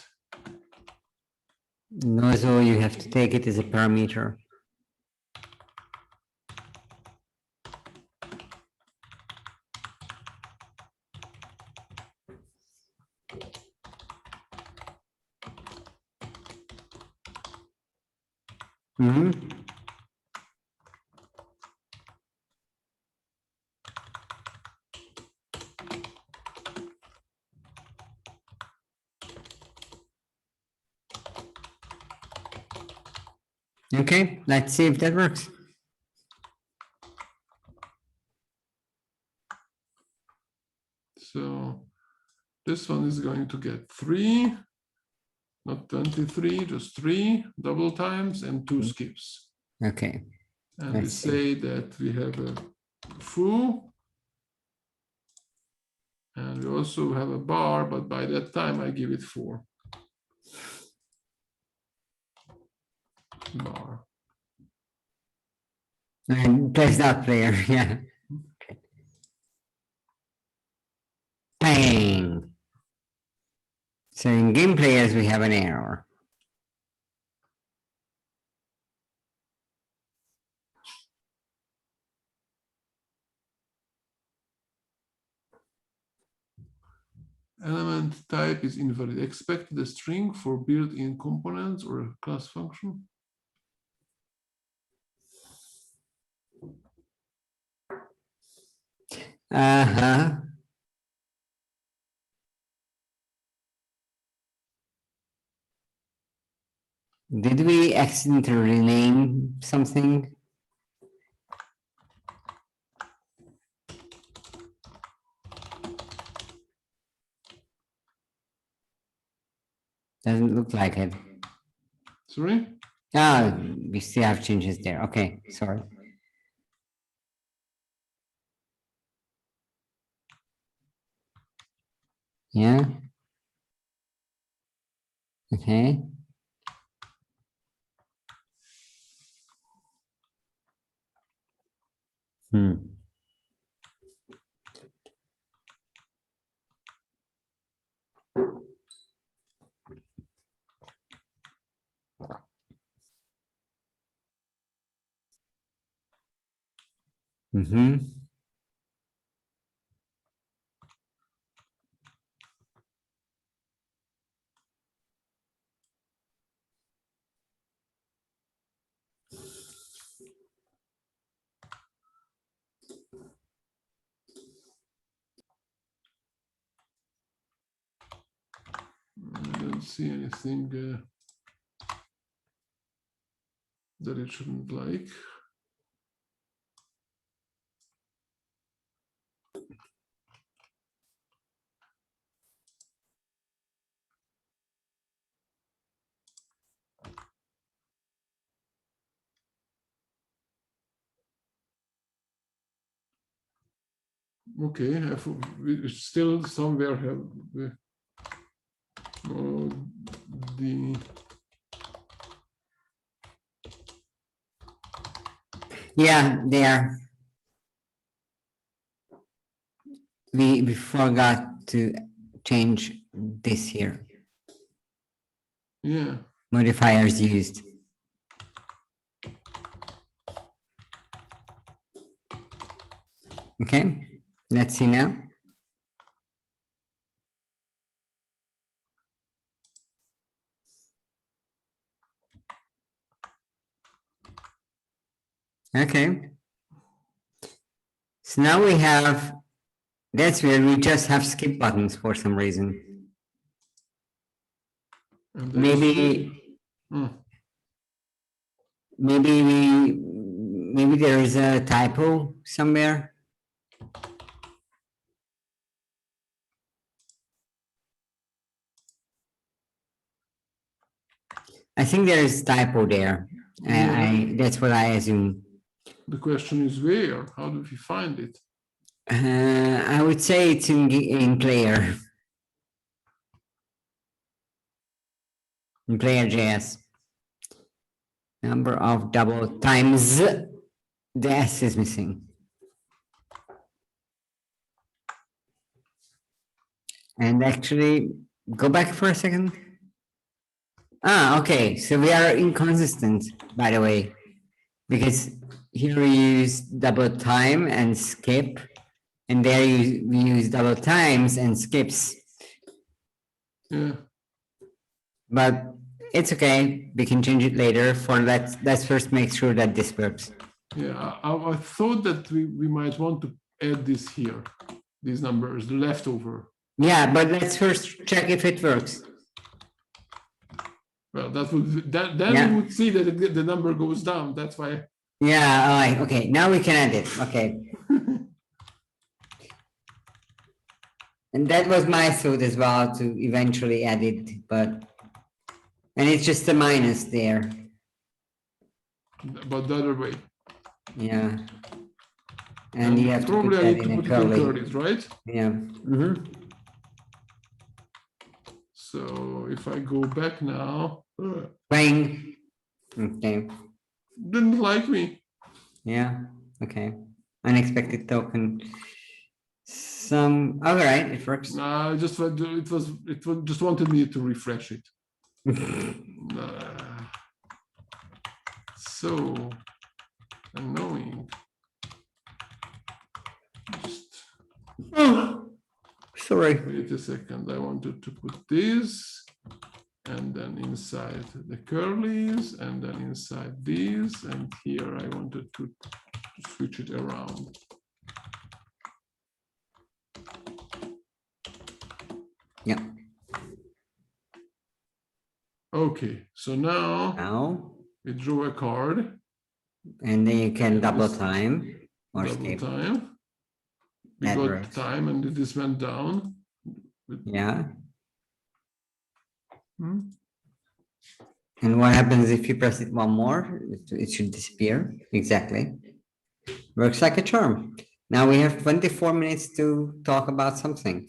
Nozzle, you have to take it as a parameter. Okay, let's see if that works. So this one is going to get 3, not 23, just 3 double times and 2 skips. Okay. And we say that we have a foo. And we also have a bar, but by that time I give it 4. Bar. And place that player, yeah. Okay. Bang. So in game players, we have an error. Element type is invalid. Expect the string for built-in components or a class function. Uh-huh. Did we accidentally rename something? Doesn't look like it. Sorry? Ah, we still have changes there. Okay, sorry. Yeah. Okay. I don't see anything that it shouldn't like. Okay, we still somewhere have the Yeah, there. We forgot to change this here. yeah. Modifiers used. Okay, let's see now. Okay. So now we have, that's weird, we just have skip buttons for some reason. And Maybe, Hmm. maybe there is a typo somewhere. I think there is typo there. Yeah. That's what I assume. The question is where? How do we find it? I would say it's in player. In player.js. Number of double times the S is missing. And actually, go back for a second. Ah, okay. So we are inconsistent, by the way, because here we use double time and skip, and there we use double times and skips. Yeah. But it's okay. We can change it later. For let's first make sure that this works. Yeah, I thought that we might want to add this here, these numbers, the leftover. Yeah, but let's first check if it works. Well, then Yeah. we would see that the number goes down. That's why. Yeah, all right, okay, now we can add it, okay. And that was my thought as well, to eventually add it, but, and it's just a minus there, But the other way. yeah. And you have to put probably I that need to in a put it in curly, curlies, right? yeah. Mhm. So if I go back now, Bang, okay, didn't like me. yeah, okay. Unexpected token. All right, it works. Nah, it just wanted me to refresh it. So annoying. Just Sorry. wait a second. I wanted to put this, and then inside the curlies, and then inside these, and here I wanted to switch it around. Yeah. Okay, so now we draw a card. And then you can double time or Double skip. time. We That got works. time, and this went down. Yeah. And what happens if you press it one more? It should disappear. Exactly. Works like a charm. Now we have 24 minutes to talk about something.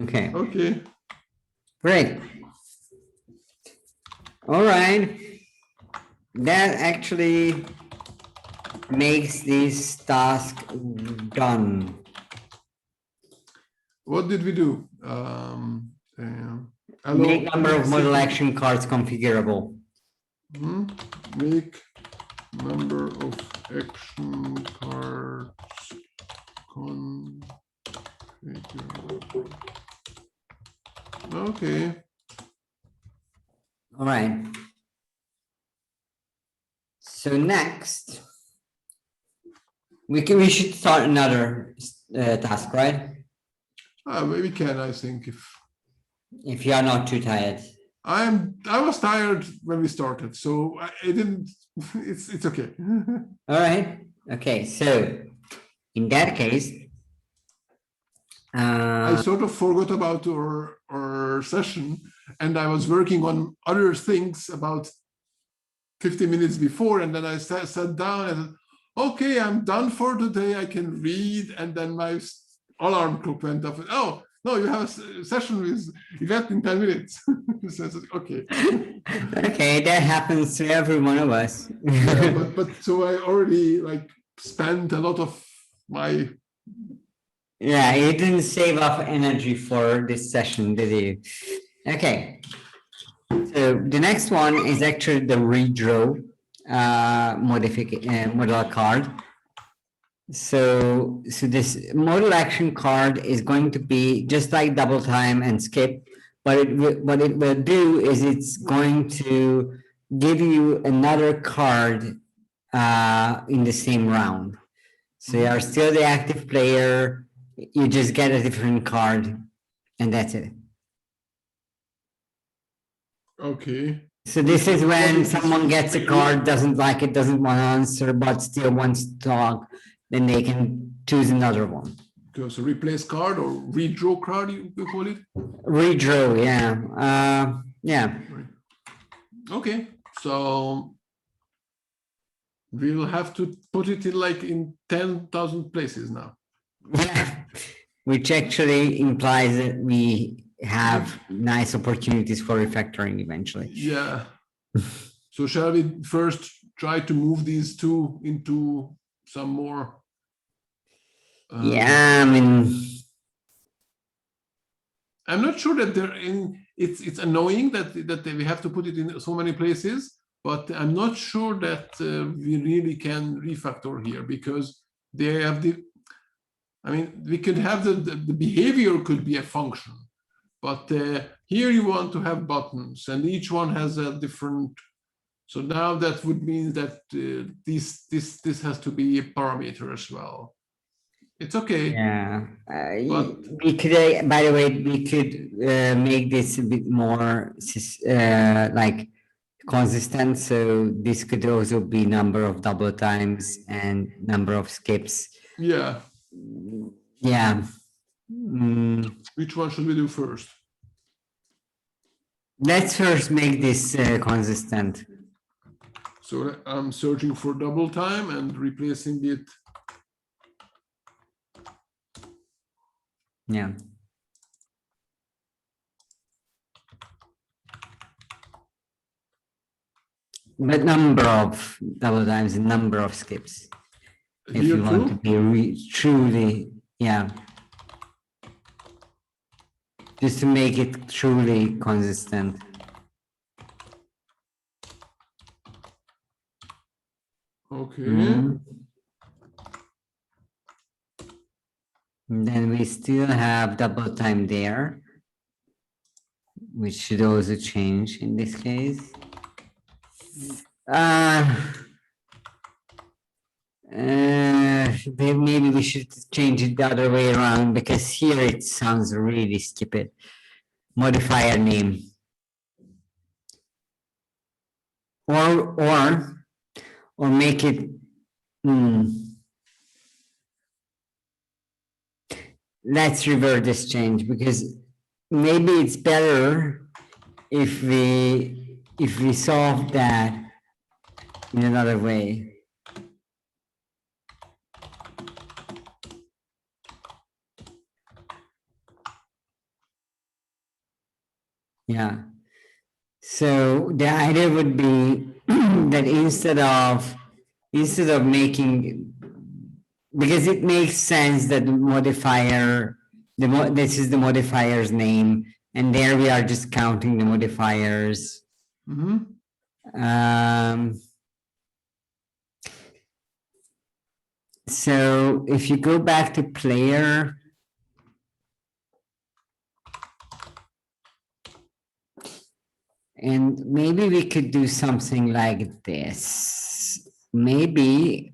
Okay. Okay. Great. All right. That actually makes this task done. What did we do? Make number of model action cards configurable. Make number of action cards configurable. Okay. All right. So next, we should start another task, right? We can, I think, if you are not too tired. I was tired when we started, so I didn't. It's okay. All right. Okay. So in that case, I sort of forgot about our session, and I was working on other things about 50 minutes before, and then I sat down and okay, I'm done for today. I can read. And then my alarm clock went off. Oh, no, you have a session with Ivett in 10 minutes. So okay. Okay, that happens to every one of us. Yeah, but so I already like spent a lot of my. Yeah, you didn't save up energy for this session, did you? Okay. So the next one is actually the redraw model card. So this modal action card is going to be just like double time and skip, but what it will do is it's going to give you another card in the same round. So you are still the active player, you just get a different card, and that's it. Okay. So this is when What is someone this? gets a card, doesn't like it, doesn't want to answer, but still wants to talk, then they can choose another one. So replace card or redraw card, you call it? Redraw, yeah. Yeah. Right. Okay, so we will have to put it in like in 10,000 places now. Yeah. Which actually implies that we have nice opportunities for refactoring eventually. Yeah. So shall we first try to move these two into some more? Yeah, I mean, I'm not sure that they're in. It's annoying that we have to put it in so many places, but I'm not sure that we really can refactor here because they have the. I mean, we could have the behavior could be a function, but here you want to have buttons, and each one has a different. So now that would mean that this has to be a parameter as well. It's okay. yeah. But We could, by the way, we could make this a bit more like consistent. So this could also be number of double times and number of skips. yeah, Yeah. which one should we do first? Let's first make this consistent. So I'm searching for double time and replacing it. Yeah. But number of double times and number of skips. If Here you want to be truly, yeah. Just to make it truly consistent. Okay. And then we still have double time there, which should also change in this case. Maybe we should change it the other way around because here it sounds really stupid. Modifier name. Or make it let's revert this change because maybe it's better if we solve that in another way. Yeah. So the idea would be that instead of making, because it makes sense that the modifier, this is the modifier's name, and there we are just counting the modifiers. So if you go back to player, and maybe we could do something like this. Maybe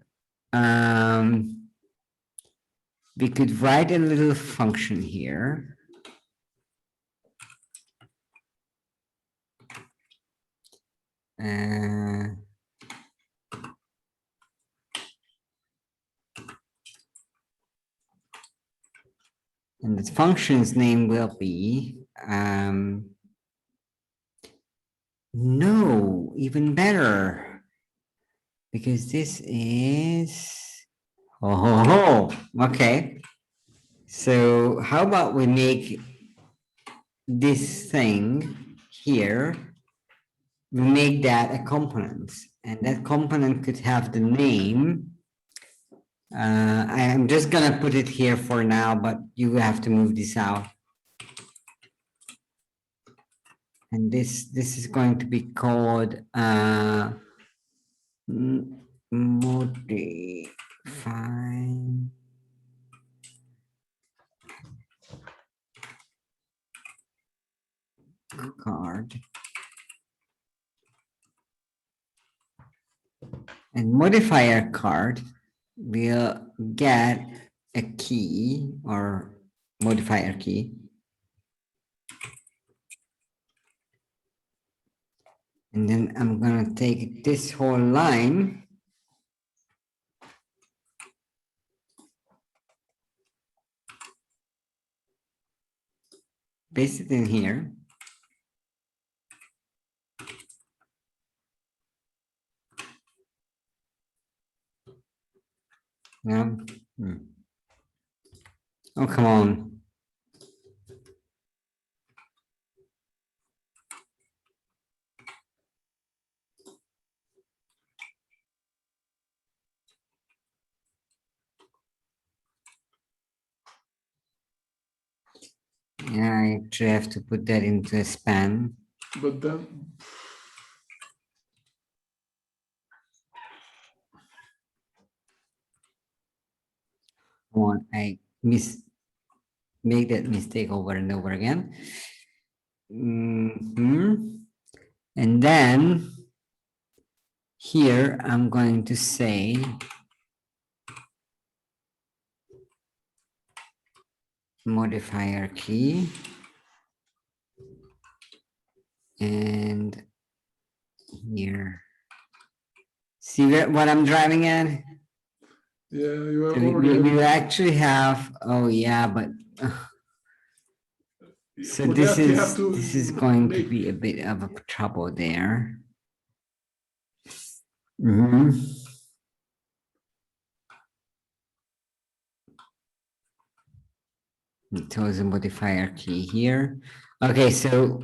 we could write a little function here. And the function's name will be no, even better, because this is, oh, okay. So how about we make this thing here, we make that a component, and that component could have the name. I'm just gonna put it here for now, but you have to move this out. And this is going to be called modify card. And modifier card will get a key or modifier key. And then I'm gonna take this whole line. Paste it in here. Yeah. Oh, come on. Yeah, I actually have to put that into a span. But then I make that mistake over and over again. And then here I'm going to say modifier key, and here, see what I'm driving at? yeah, you are We already. actually have, oh yeah, but so For this that, you is have to going to be a bit of a trouble there. It was a modifier key here. Okay, so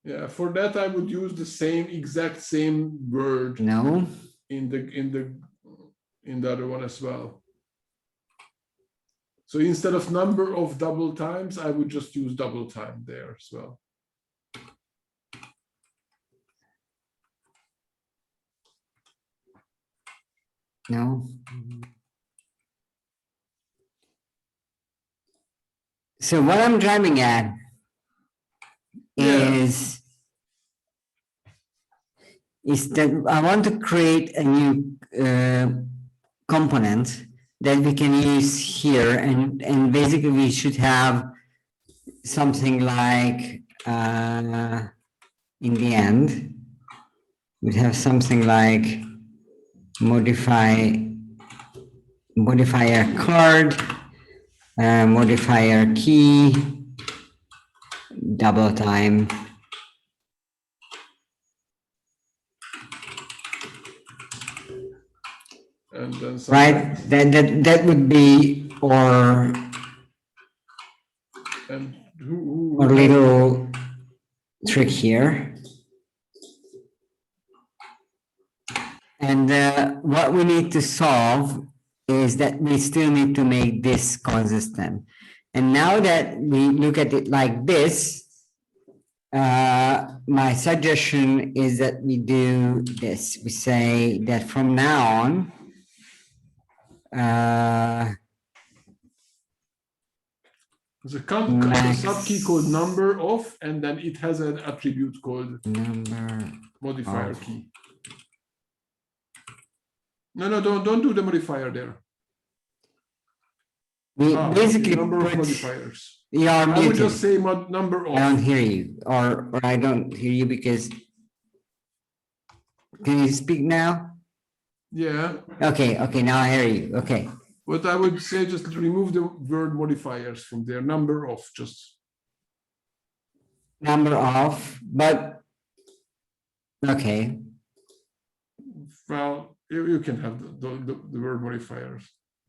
yeah, for that I would use the exact same word no. in the other one as well. So instead of number of double times, I would just use double time there as well. No. So what I'm driving at is that I want to create a new component that we can use here, and basically we should have something like in the end we'd have something like modifier card, modifier key, double time. And then right, that would be or little trick here. And what we need to solve is that we still need to make this consistent. And now that we look at it like this, my suggestion is that we do this. We say that from now on, there's a subkey called number of, and then it has an attribute called number modifier key. No, don't do the modifier there. We basically number of modifiers. Yeah, I would just say number of. I don't hear you, or I don't hear you because. Can you speak now? Yeah. Okay, now I hear you. Okay. What I would say, just remove the word modifiers from there. Number of, just. number of, but okay. Well, you can have the word modifiers.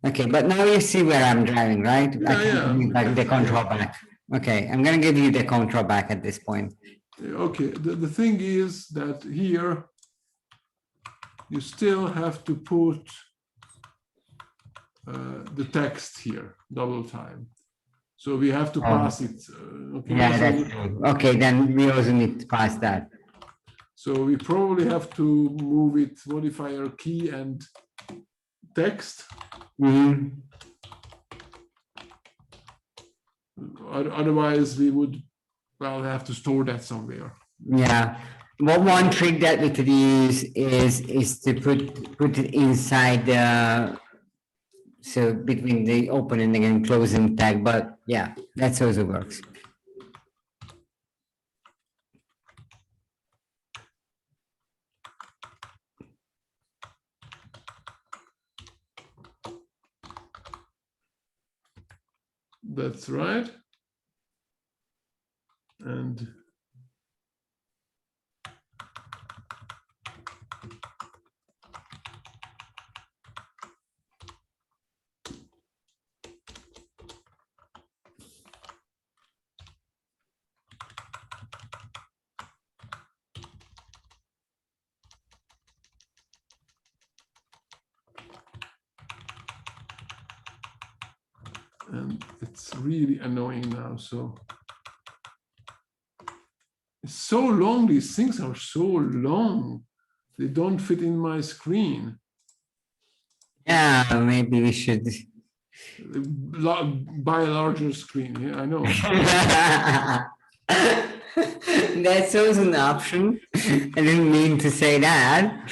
Okay, but now you see where I'm driving, right? I Yeah, can yeah. give you back the control back. Okay, I'm gonna give you the control back at this point. Okay, the thing is that here you still have to put the text here, double time. So we have to pass it. Okay, Yeah, so, that's true. Okay, then we also need to pass that. so we probably have to move it modifier key and text. Otherwise, we would, well, have to store that somewhere. Yeah. Well, one trick that we could use is to put it inside the so between the opening and closing tag, but yeah, that also works. That's right. And it's really annoying now. So it's so long. These things are so long. They don't fit in my screen. Yeah, maybe we should Buy a larger screen. Yeah, I know. That's also an option. I didn't mean to say that.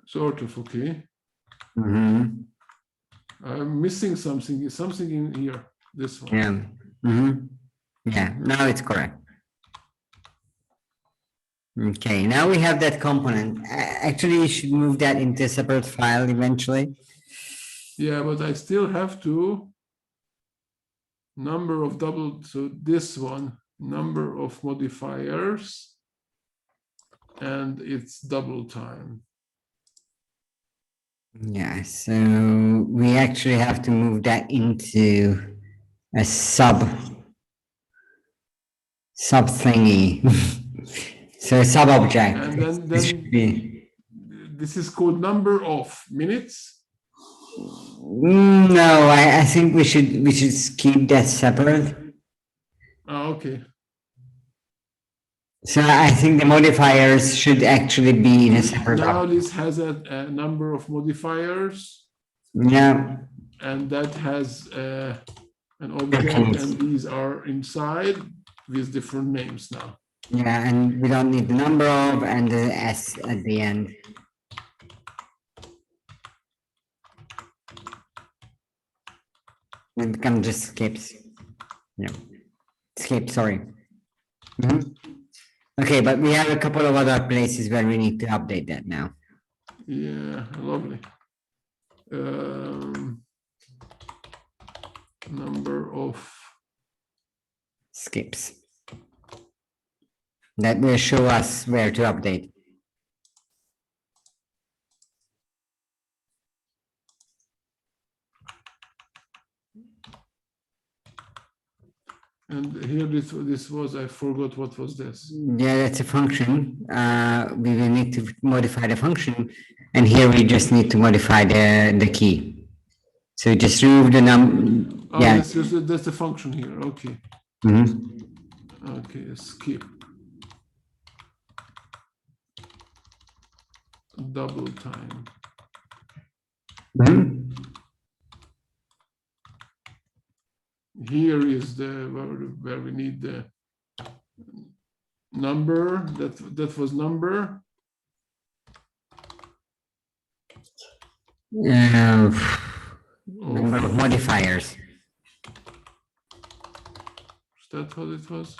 Sort of, okay. I'm missing something. Something in here. This one. Yeah. Yeah, now it's correct. Okay, now we have that component. Actually, you should move that into a separate file eventually. Yeah, but I still have to number of double, so this one, number of modifiers, and it's double time. Yeah, so we actually have to move that into a sub thingy. So a sub object. And then this is called number of minutes. No, I think we should keep that separate. Oh, okay. So I think the modifiers should actually be in a separate Now object. this has a number of modifiers. Yeah. And that has an object, and these are inside with different names now. Yeah, and we don't need the number of and the S at the end. It becomes just skips. Yeah. Skip, sorry. Okay, but we have a couple of other places where we need to update that now. Yeah, lovely. Number of skips. That will show us where to update. And here this was, I forgot what was this. Yeah, that's a function. We will need to modify the function, and here we just need to modify the key. So just remove the Oh, yeah. That's the function here. Okay. Okay, skip. Double time. Here is the where we need the number. That was number. number of modifiers. Is that what it was?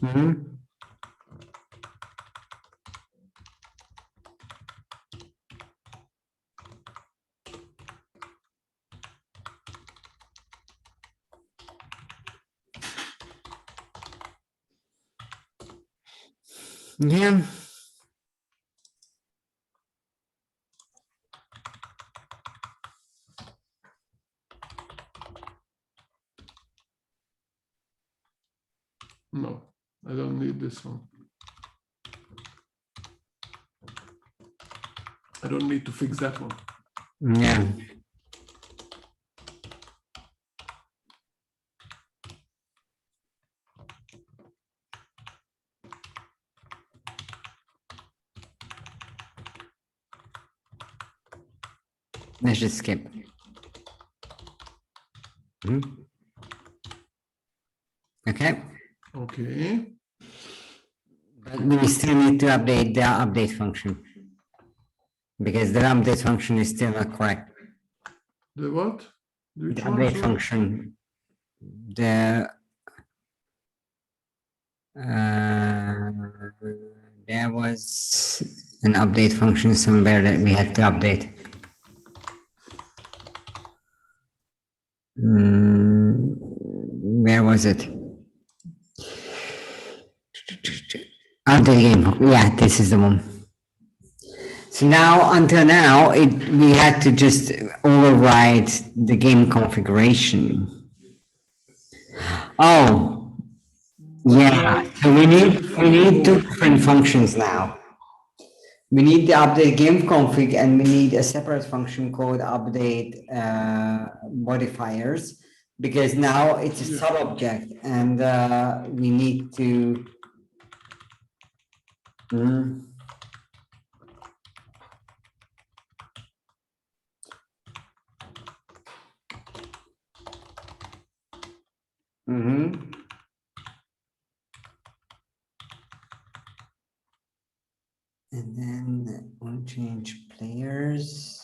Mhm. Yeah. No, I don't need this one. I don't need to fix that one. Yeah. Let's just skip. Mhm. Okay. Okay. But we still need to update the update function. Because the update function is still not correct. The what? Which The one? update Sorry? function. There was an update function somewhere that we had to update. Where was it? Update game. Yeah, this is the one. So now, until now, we had to just override the game configuration. Oh, yeah. So we need two different functions now. We need the update game config, and we need a separate function called update modifiers, because now it's a Yeah. sub-object, and we need to. And then we'll change players.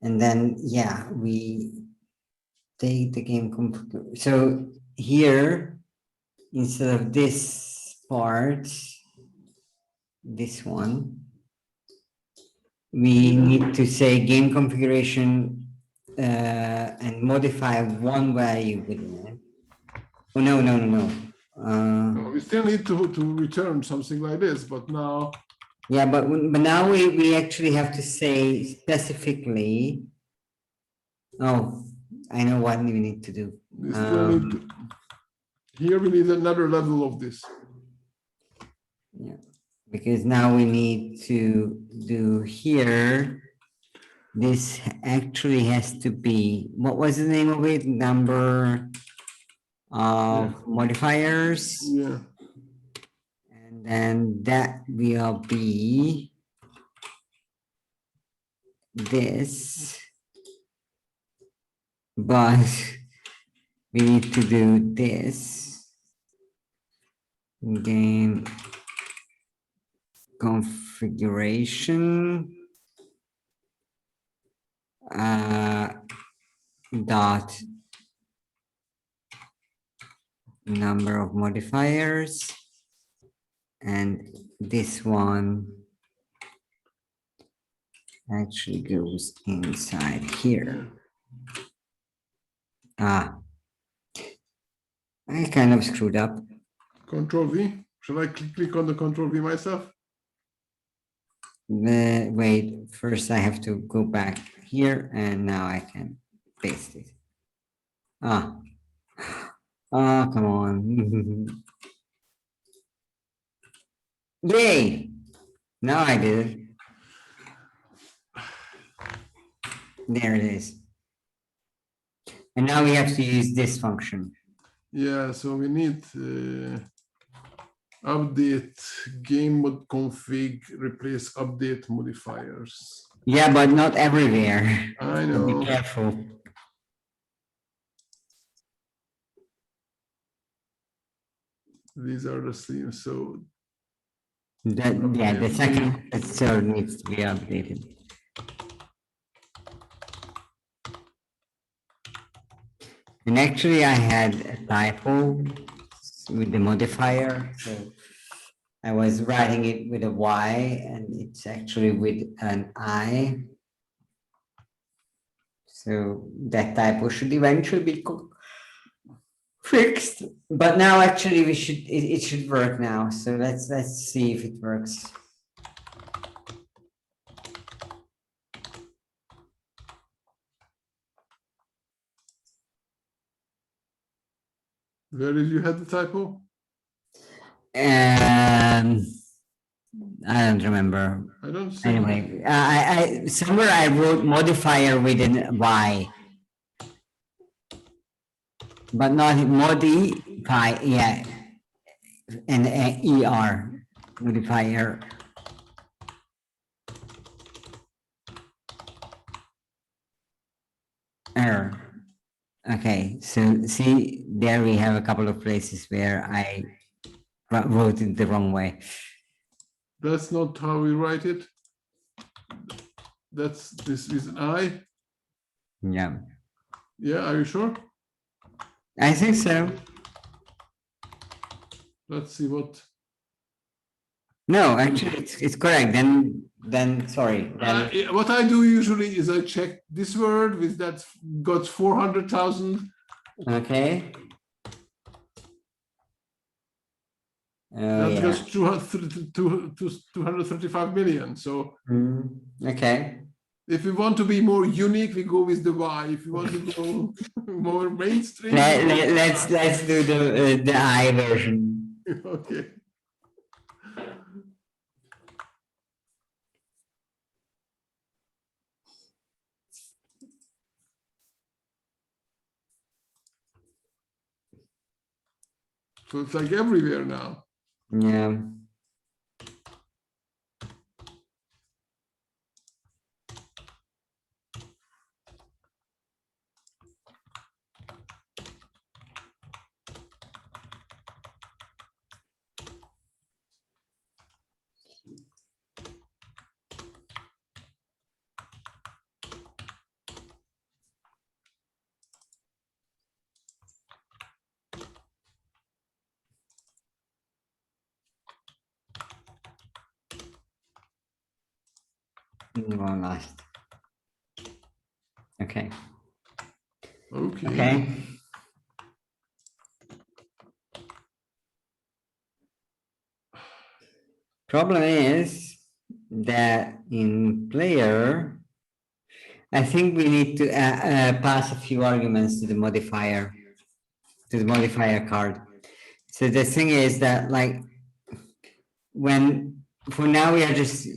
And then, yeah, we take the game config. So here, instead of this part, this one, we need to say game configuration and modify one value within it. Oh, no. No, we still need to return something like this, but now. Yeah, but now we actually have to say specifically. Oh, I know what we need to do. We still need to, here we need another level of this. Yeah, because now we need to do here. This actually has to be, what was the name of it? Number of modifiers. Yeah. And then that will be this. But we need to do this. Game configuration. Dot number of modifiers, and this one actually goes inside here. I kind of screwed up. Control V. Shall I click on the Control V myself? Wait, first I have to go back here, and now I can paste it. Come on. Yay! Now I did it. There it is. And now we have to use this function. Yeah, so we need update game mode config, replace update modifiers. Yeah, but not everywhere. I So know. be careful. These are the themes. So Yeah, the second, the third needs to be updated. And actually, I had a typo with the modifier, so I was writing it with a Y, and it's actually with an I. So that typo should eventually be fixed. But now, actually, it should work now. So let's see if it works. where did you have the typo? I don't remember. I don't see. Anyway, I somewhere I wrote modifier with an Y, but not modify. Yeah, and ER modifier. Error. Okay, so see, there we have a couple of places where I wrote it the wrong way. That's not how we write it. This is an I. Yeah, Yeah, are you sure? I think so. Let's see what. No, actually, it's correct. Then sorry. Then What I do usually is I check this word with that got 400,000. okay. That Yeah. goes 235 million. So Okay. if we want to be more unique, we go with the Y. If we want to go more mainstream, Let's do the I version. okay. So it's like everywhere now. Yeah. One last. Okay. Okay. Okay. Problem is that in player, I think we need to pass a few arguments to the modifier card. So the thing is that like when for now we are just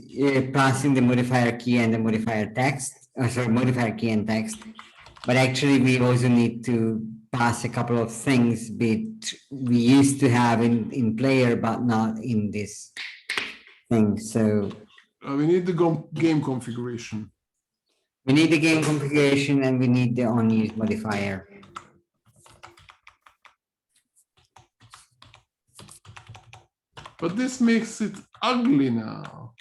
passing the modifier key and the modifier text, sorry, modifier key and text, but actually we also need to pass a couple of things bit we used to have in player but not in this thing. So We need the game configuration. we need the game configuration and we need the onUse modifier. But this makes it ugly now.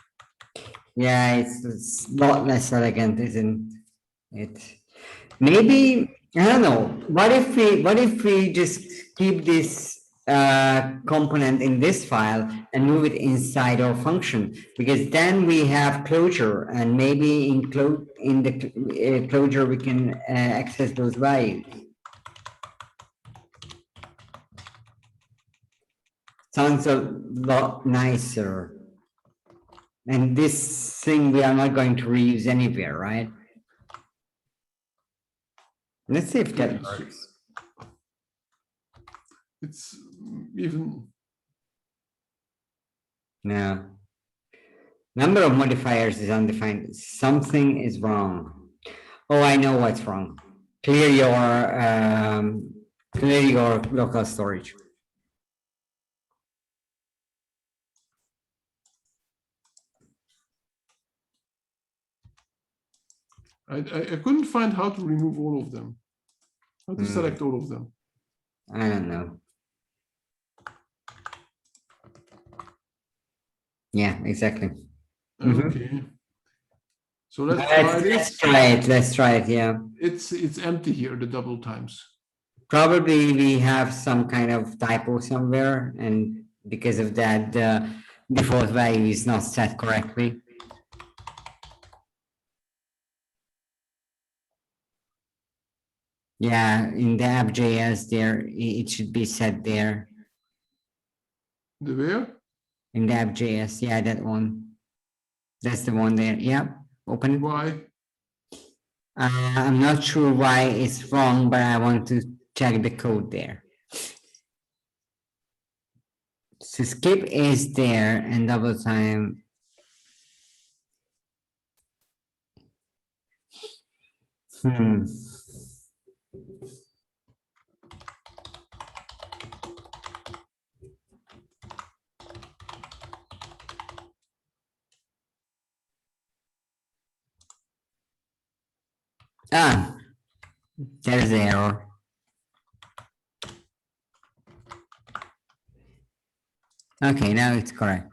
Yeah, it's a lot less elegant, isn't it? Maybe, I don't know, what if we just keep this component in this file and move it inside our function? Because then we have closure and maybe in the closure we can access those values. Sounds a lot nicer. And this thing we are not going to reuse anywhere, right? Let's see if that works. It's even. No. Number of modifiers is undefined. Something is wrong. Oh, I know what's wrong. clear your local storage. I couldn't find how to remove all of them. How to select all of them. I don't know. Yeah, exactly. Okay. So let's try this. Let's try it. Let's try it. Yeah. It's empty here, the double times. Probably we have some kind of typo somewhere, and because of that, the default value is not set correctly. Yeah, in the app.js there, it should be set there. The where? In the app.js, yeah, that one. That's the one there. Yeah, open it. Why? I'm not sure why it's wrong, but I want to check the code there. So skip is there and double time. Ah, there's the error. Okay, now it's correct.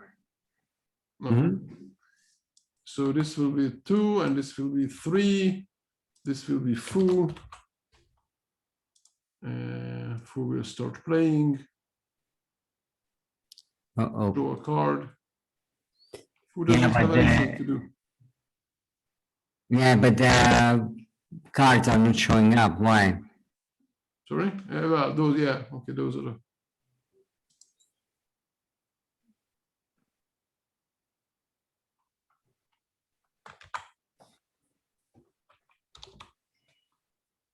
So this will be 2 and this will be 3. This will be foo. Foo will start playing. Draw a card. Foo doesn't have anything to do. Yeah, but the cards are not showing up. Why? Sorry? Well, those, yeah, okay, those are the.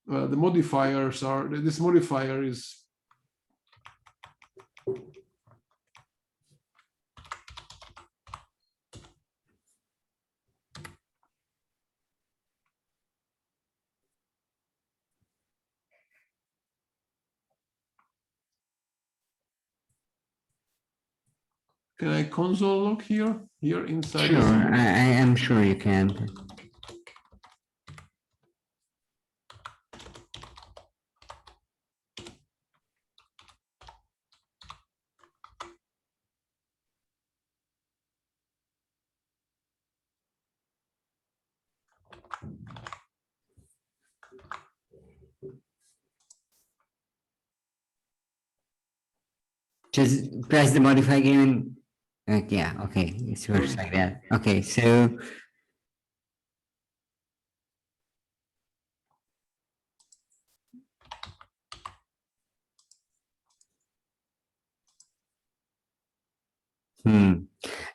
Well, the modifiers are, this modifier is. Can I console log here? Here inside? Sure, I am sure you can. Just press the modify again. Yeah, okay, it works like that. Okay, so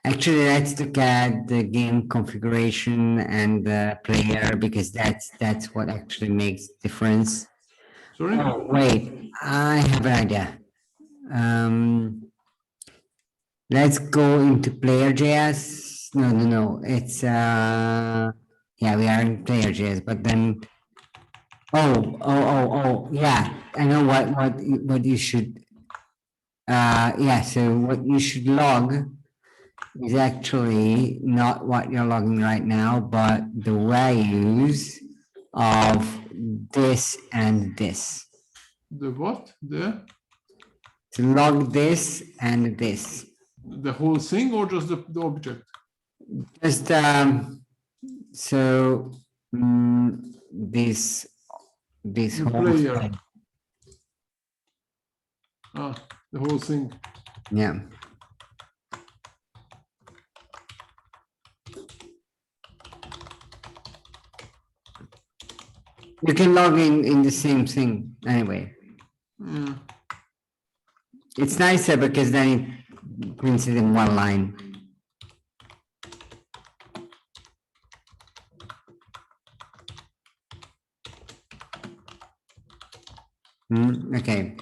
actually, let's look at the game configuration and the player because that's what actually makes difference. Sorry? Oh, wait, I have an idea. Let's go into player.js. No. It's yeah, we are in player.js, but then yeah, I know what you should yeah, so what you should log is actually not what you're logging right now, but the values of this and this. The what? So log this and this. The whole thing or just the object? Just so this The whole player. thing. The whole thing. Yeah. You can log in the same thing anyway. Yeah. It's nicer because then it prints it in one line. Okay.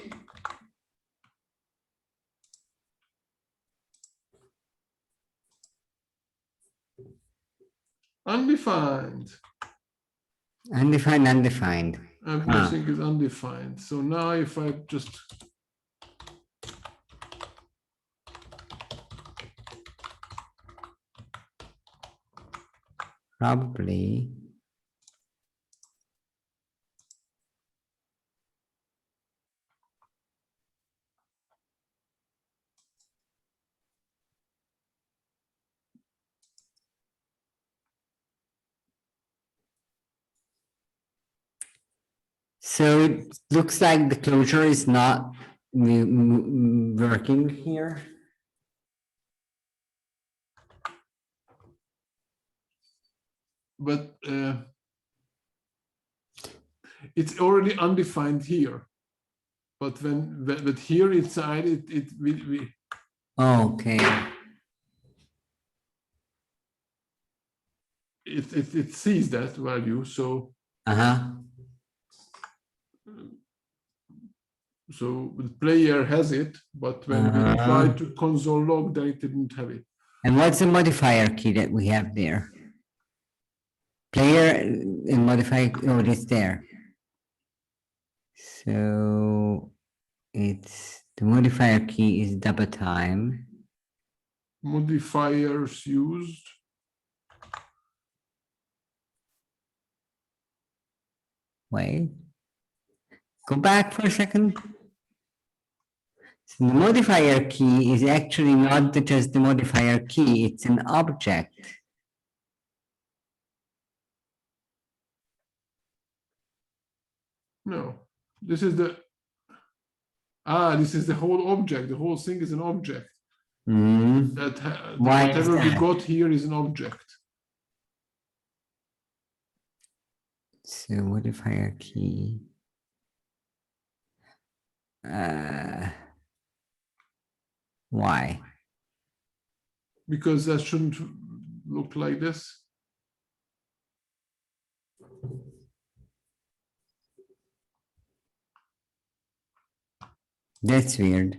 Undefined. Undefined. everything is undefined. So now if I just Probably. So it looks like the closure is not working here. but it's already undefined here. But but here inside we Okay. it sees that value. So so the player has it, but when we try to console log, then it didn't have it. And what's the modifier key that we have there? Player and modifier, oh, it's there. So it's the modifier key is double time. Modifiers used. Wait. Go back for a second. So the modifier key is actually not just the modifier key, it's an object. No, this is the this is the whole object. The whole thing is an object. That whatever we got here is an object. So modifier key. Why? Because that shouldn't look like this. That's weird.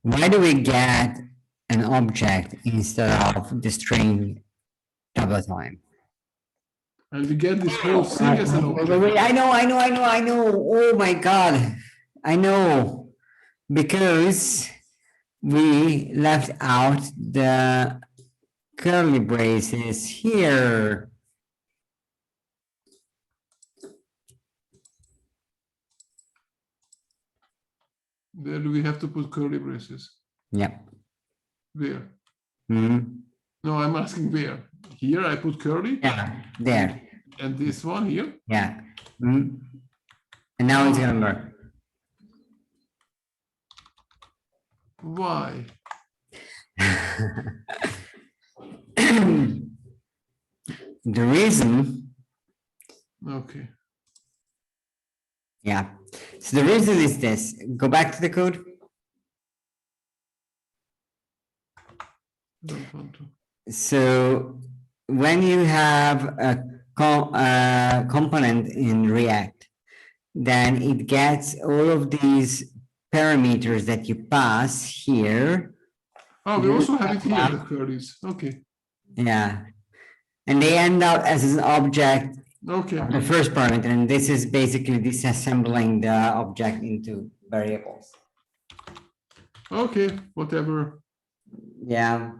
Why do we get an object instead of the string double time? And we get this whole thing as an object. Wait, I know. Oh my God. I know. Because we left out the curly braces here. There do we have to put curly braces? Yep. Where? Mm-hmm. No, I'm asking where. Here I put curly? Yeah, there. And this one here? Yeah. Mm-hmm. And now it's gonna work. Why? The reason. Okay. Yeah. So the reason is this. Go back to the code. Don't want to. So when you have a component in React, then it gets all of these parameters that you pass here. Oh, we also have it here, the curlies. Okay. Yeah. And they end up as an object. Okay. The first parameter, and this is basically disassembling the object into variables. Okay, whatever. Yeah.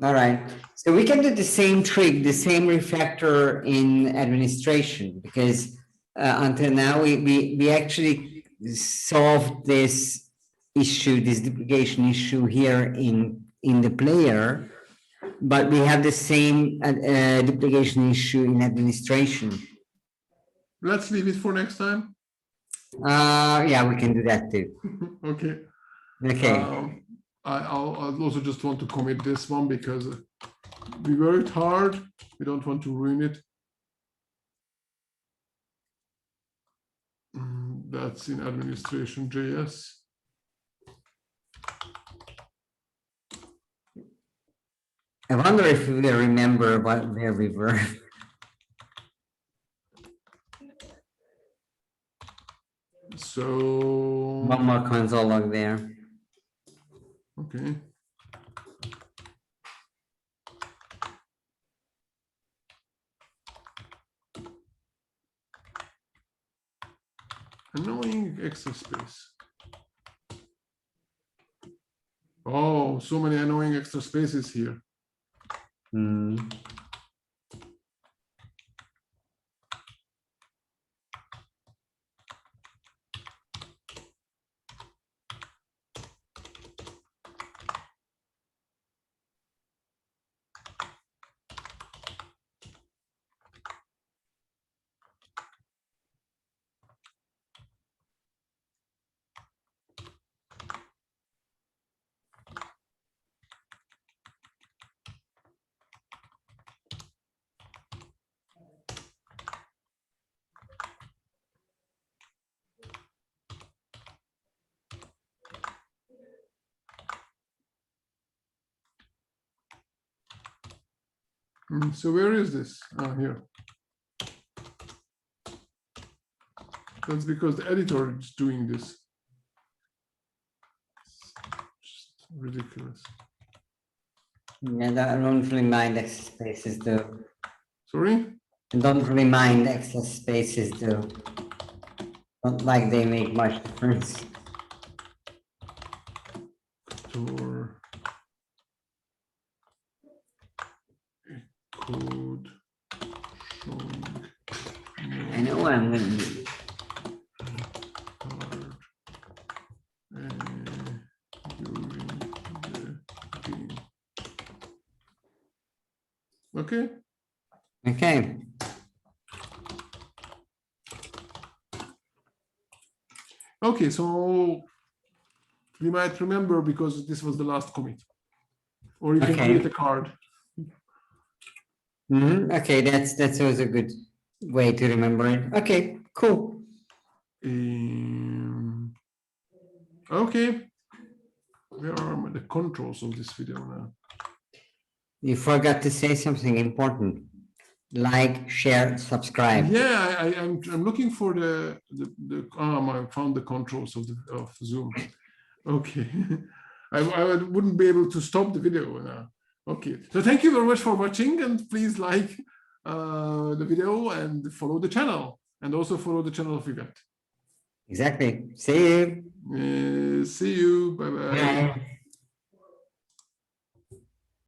All right. So we can do the same trick, the same refactor in administration, because until now we actually solved this issue, this duplication issue here in the player, but we have the same duplication issue in administration. Let's leave it for next time. Yeah, we can do that too. Okay. Okay. I'll also just want to commit this one because we worked hard. We don't want to ruin it. That's in administration JS. I wonder if we remember where we were. So One more console log there. okay. Annoying extra space. Oh, so many annoying extra spaces here. Hmm. So where is this? Ah, here. That's because the editor is doing this. Just ridiculous. Yeah, I don't really mind extra spaces though. Sorry? I don't really mind extra spaces though. Not like they make much difference. Or code showing I know what I'm gonna do. card during the game. Okay. Okay. Okay, so we might remember because this was the last commit. Or you can Okay. create a card. Okay, that's always a good way to remember it. Okay, cool. Okay. Where are the controls of this video now? You forgot to say something important. Like, share, subscribe. Yeah, I'm looking for the I found the controls of Zoom. Okay. I wouldn't be able to stop the video now. Okay. So thank you very much for watching, and please like the video and follow the channel, and also follow the channel of Ivett. Exactly. See you. See you. Bye bye. Bye.